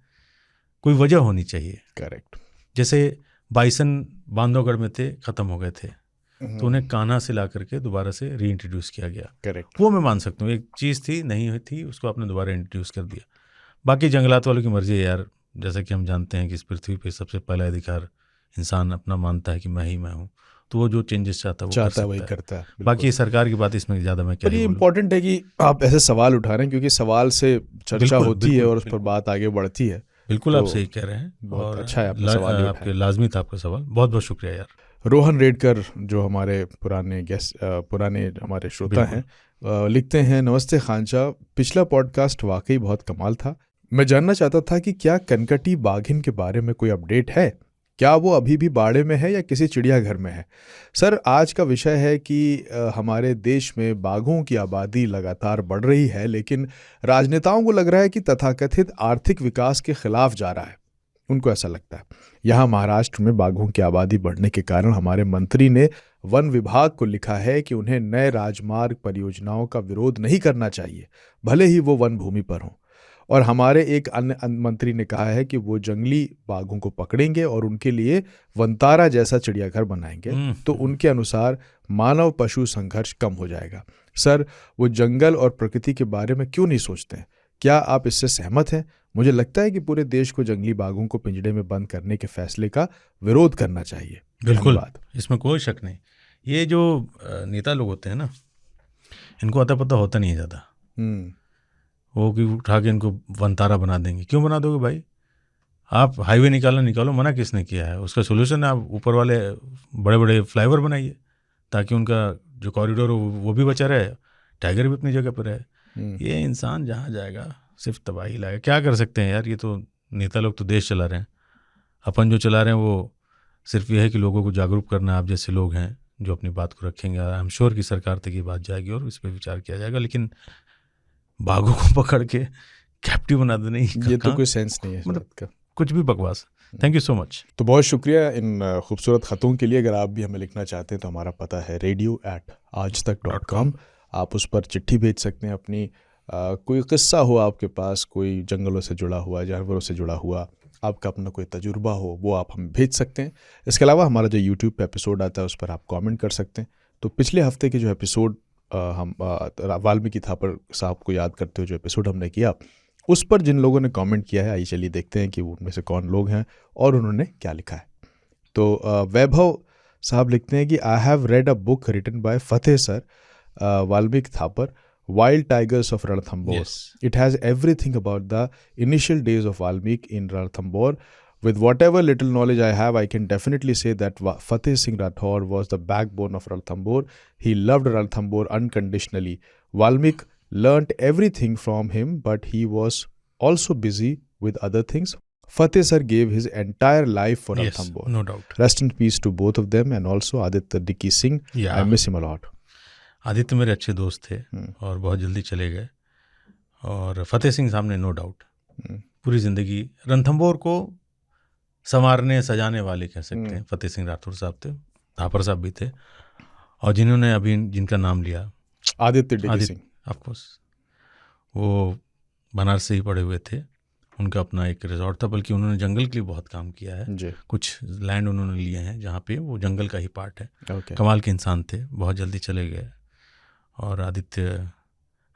कोई वजह होनी चाहिए। करेक्ट। जैसे बाइसन बांधवगढ़ में थे, ख़त्म हो गए थे, तो उन्हें कान्हा से ला करके दोबारा से रीइंट्रोड्यूस किया गया। करेक्ट। वो मैं मान सकता हूँ, एक चीज़ थी नहीं हुई थी, उसको आपने दोबारा इंट्रोड्यूस कर दिया। बाकी जंगलात वालों की मर्जी है यार। जैसा कि हम जानते हैं कि इस पृथ्वी पे सबसे पहला अधिकार इंसान अपना मानता है कि मैं ही मैं हूँ, तो वो जो चेंजेस चाहता है वही करता है। बाकी सरकार की बात इसमें ज़्यादा मैं क्या बोलूं। ये इम्पोर्टेंट है कि आप ऐसे सवाल उठा रहे हैं, क्योंकि सवाल से चर्चा होती है और उस पर बात आगे बढ़ती है। बिल्कुल, आप सही कह रहे हैं, बहुत अच्छा है आपका सवाल, आपके लाजमी था आपका सवाल। बहुत बहुत शुक्रिया यार। रोहन रेडकर, जो हमारे पुराने हमारे श्रोता हैं, लिखते हैं, नमस्ते खांचा, पिछला पॉडकास्ट वाकई बहुत कमाल था। मैं जानना चाहता था कि क्या कनकटी बाघिन के बारे में कोई अपडेट है? क्या वो अभी भी बाड़े में है या किसी चिड़ियाघर में है? सर, आज का विषय है कि हमारे देश में बाघों की आबादी लगातार बढ़ रही है, लेकिन राजनेताओं को लग रहा है कि तथाकथित आर्थिक विकास के खिलाफ जा रहा है। उनको ऐसा लगता है। यहाँ महाराष्ट्र में बाघों की आबादी बढ़ने के कारण हमारे मंत्री ने वन विभाग को लिखा है कि उन्हें नए राजमार्ग परियोजनाओं का विरोध नहीं करना चाहिए, भले ही वो वन भूमि पर हों। और हमारे एक अन्य मंत्री ने कहा है कि वो जंगली बाघों को पकड़ेंगे और उनके लिए वनतारा जैसा चिड़ियाघर बनाएंगे, तो उनके अनुसार मानव पशु संघर्ष कम हो जाएगा। सर, वो जंगल और प्रकृति के बारे में क्यों नहीं सोचते हैं? क्या आप इससे सहमत हैं? मुझे लगता है कि पूरे देश को जंगली बाघों को पिंजड़े में बंद करने के फैसले का विरोध करना चाहिए। बिल्कुल, इसमें कोई शक नहीं। ये जो नेता लोग होते हैं ना, इनको आता पता होता नहीं है ज़्यादा। वो कि उठा के इनको वनतारा बना देंगे। क्यों बना दोगे भाई? आप हाईवे निकालो, मना किसने किया है? उसका सोल्यूशन है आप ऊपर वाले बड़े बड़े फ्लाईओवर बनाइए, ताकि उनका जो कॉरिडोर हो वो भी बचा रहे, टाइगर भी अपनी जगह पर रहे। ये इंसान जहाँ जाएगा सिर्फ तबाही लाएगा। क्या कर सकते हैं यार, ये तो नेता लोग तो देश चला रहे हैं, अपन जो चला रहे हैं वो सिर्फ ये है कि लोगों को जागरूक करना। आप जैसे लोग हैं जो अपनी बात को रखेंगे, आई एम श्योर कि सरकार तक ये बात जाएगी और इस पर विचार किया जाएगा। लेकिन बाघों को पकड़ के कैप्टिव बना देने ये तो कोई सेंस नहीं है इस बात का, कुछ भी बकवास। Thank you so much. तो बहुत शुक्रिया इन खूबसूरत ख़तों के लिए। अगर आप भी हमें लिखना चाहते हैं तो हमारा पता है radio@aajtak.com। आप उस पर चिट्ठी भेज सकते हैं अपनी, कोई क़िस्सा हो आपके पास, कोई जंगलों से जुड़ा हुआ, जानवरों से जुड़ा हुआ, आपका अपना कोई तजुर्बा हो, वो आप हमें भेज सकते हैं। इसके अलावा हमारा जो यूट्यूब पे एपिसोड आता है उस पर आप कमेंट कर सकते हैं। तो पिछले हफ्ते के जो एपिसोड हम वाल्मीकि थापर साहब को याद करते हुए जो एपिसोड हमने किया, उस पर जिन लोगों ने कमेंट किया है, आइए चलिए देखते हैं कि उनमें से कौन लोग हैं और उन्होंने क्या लिखा है। तो वैभव साहब लिखते हैं कि I have read a book written by Fateh sir, Valmik Thapar, Wild Tigers of Ranthambore. Yes. It has everything about the initial days of Valmiki in Ranthambore. With whatever little knowledge I have, I can definitely say that Fateh Singh Rathore was the backbone of Ranthambore. He loved Ranthambore unconditionally. Valmiki learnt everything from him, but he was also busy with other things. Fateh sir gave his entire life for Ranthambore. No doubt. Rest in peace to both of them, and also Aditya Dicky Singh. Yeah. I miss him a lot. Aditya मेरे अच्छे दोस्त थे और बहुत जल्दी चले गए। और फतेह सिंह साहब ने नो डाउट पूरी ज़िंदगी रणथंभौर को संवारने सजाने वाले कह सकते हैं। फतेह सिंह राठौर साहब थे, थापर साहब भी थे, और जिन्होंने अभी जिनका नाम लिया आदित्य डिकी सिंह, ऑफकोर्स वो बनारस से ही पढ़े हुए थे। उनका अपना एक रिजॉर्ट था, बल्कि उन्होंने जंगल के लिए बहुत काम किया है जी। कुछ लैंड उन्होंने लिए हैं जहाँ पे वो जंगल का ही पार्ट है। Okay. कमाल के इंसान थे, बहुत जल्दी चले गए। और आदित्य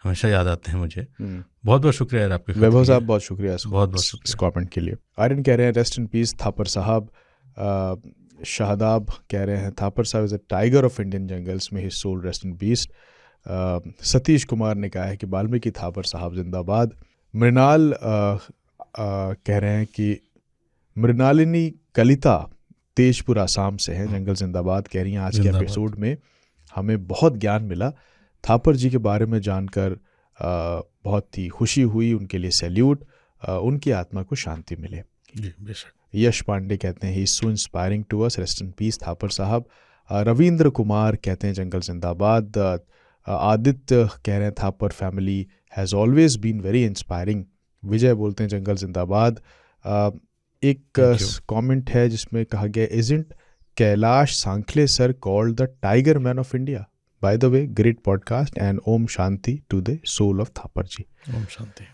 हमेशा याद आते हैं मुझे। बहुत बहुत शुक्रिया यार आपके। वैभव साहब बहुत शुक्रिया बहुत बहुत शुक्रिया इस कमेंट के लिए। आर्यन कह रहे हैं रेस्ट इन पीस थापर साहब। शाहदाब कह रहे हैं थापर साहब is a tiger of Indian jungles, may his soul rest in peace. Satish Kumar ने कहा है कि वाल्मीकि थापर साहब जिंदाबाद। मृणाल कह रहे हैं कि मृणालिनी कलिता तेजपुर आसाम से हैं, जंगल जिंदाबाद कह रही हैं। आज के एपिसोड में हमें बहुत ज्ञान मिला, थापर जी के बारे में जानकर बहुत ही खुशी हुई। उनके लिए सैल्यूट, उनकी आत्मा को शांति मिले। जी बेशक। यश पांडे कहते हैं he is so inspiring to us, rest in peace Thapar साहब। रविंद्र कुमार कहते हैं जंगल जिंदाबाद। आदित्य कह रहे हैं Thapar family has always been very inspiring. Vijay बोलते हैं जंगल जिंदाबाद। एक कमेंट है जिसमें कहा गया isn't Kailash Sankhla sir called the tiger man of India. By the way great podcast and ओम शांति to the soul of Thapar ji. ओम शांति।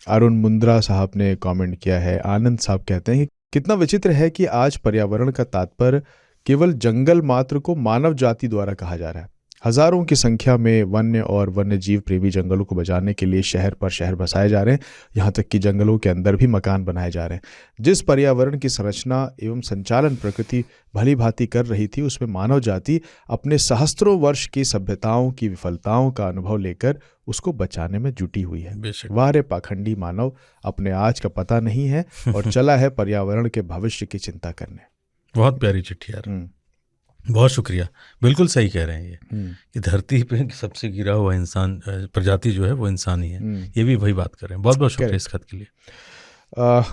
अरुण मुंद्रा साहब ने कमेंट किया है। आनंद साहब कहते हैं कि कितना विचित्र है कि आज पर्यावरण का तात्पर्य केवल जंगल मात्र को मानव जाति द्वारा कहा जा रहा है। हजारों की संख्या में वन्य और वन्य जीव प्रेमी जंगलों को बचाने के लिए शहर पर शहर बसाए जा रहे हैं, यहाँ तक कि जंगलों के अंदर भी मकान बनाए जा रहे हैं। जिस पर्यावरण की संरचना एवं संचालन प्रकृति भली भांति कर रही थी, उसमें मानव जाति अपने सहस्त्रों वर्ष की सभ्यताओं की विफलताओं का अनुभव लेकर उसको बचाने में जुटी हुई है। वाह रे पाखंडी मानव, अपने आज का पता नहीं है और चला है पर्यावरण के भविष्य की चिंता करने। बहुत प्यारी चिट्ठी यार, बहुत शुक्रिया। बिल्कुल सही कह रहे हैं ये कि धरती पे सबसे गिरा हुआ इंसान प्रजाति जो है वो इंसान ही है। ये भी वही बात कर रहे हैं। बहुत बहुत शुक्रिया इस खत के लिए।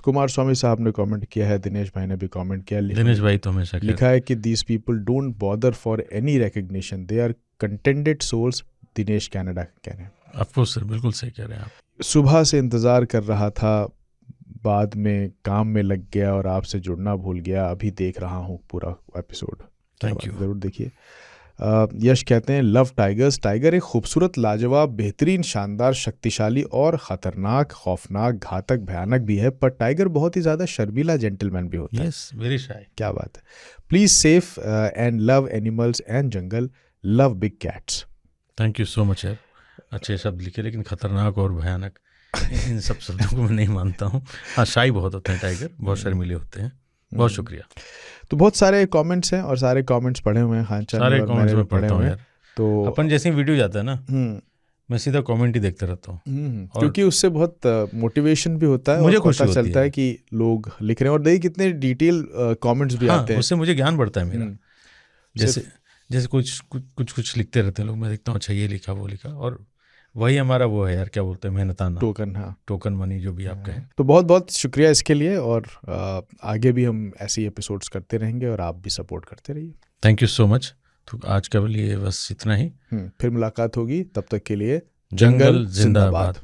कुमार स्वामी साहब ने कमेंट किया है, दिनेश भाई ने भी कमेंट किया। दिनेश भाई तो हमेशा लिखा है कि these people don't bother for any recognition, they are contented souls. Dinesh Canada कह रहे हैं। ऑफकोर्स सर, बिल्कुल सही कह रहे हैं आप। सुबह से इंतज़ार कर रहा था, बाद में काम में लग गया और आपसे जुड़ना भूल गया। अभी देख रहा हूँ पूरा एपिसोड। थैंक यू, ज़रूर देखिए। यश कहते हैं लव टाइगर्स। टाइगर एक खूबसूरत, लाजवाब, बेहतरीन, शानदार, शक्तिशाली और ख़तरनाक, खौफनाक, घातक, भयानक भी है, पर टाइगर बहुत ही ज़्यादा शर्मीला जेंटलमैन भी होता है। Yes, very shy. क्या बात है। Please safe and love animals and jungle, love big cats. Thank you so much यार, अच्छे शब्द लिखे, लेकिन खतरनाक और भयानक इन सब शब्दों को मैं नहीं मानता हूँ। हाँ, शाई बहुत होते हैं टाइगर, बहुत शर्मीले होते हैं। बहुत शुक्रिया। तो बहुत सारे कमेंट्स हैं और सारे कमेंट्स पढ़े हुए हैं। हाँ, सारे कमेंट्स में पढ़ता हूँ यार। तो अपन जैसे ही वीडियो जाता है ना, मैं सीधा कमेंट ही देखते रहता हूँ, क्योंकि उससे बहुत मोटिवेशन भी होता है। मुझे पता चलता है कि लोग लिख रहे हैं और देखिए कितने डिटेल कमेंट्स भी आते हैं। उससे मुझे ज्ञान बढ़ता है मेरा। जैसे कुछ लिखते रहते हैं लोग, मैं देखता हूँ अच्छा ये लिखा वो लिखा, और वही हमारा वो है यार, क्या बोलते हैं, मेहनताना टोकन। हाँ, टोकन मनी जो भी आप कहें। तो बहुत बहुत शुक्रिया इसके लिए, और आगे भी हम ऐसे ही एपिसोड्स करते रहेंगे और आप भी सपोर्ट करते रहिए। Thank you so much. तो आज के लिए बस इतना ही। फिर मुलाकात होगी, तब तक के लिए जंगल जिंदाबाद।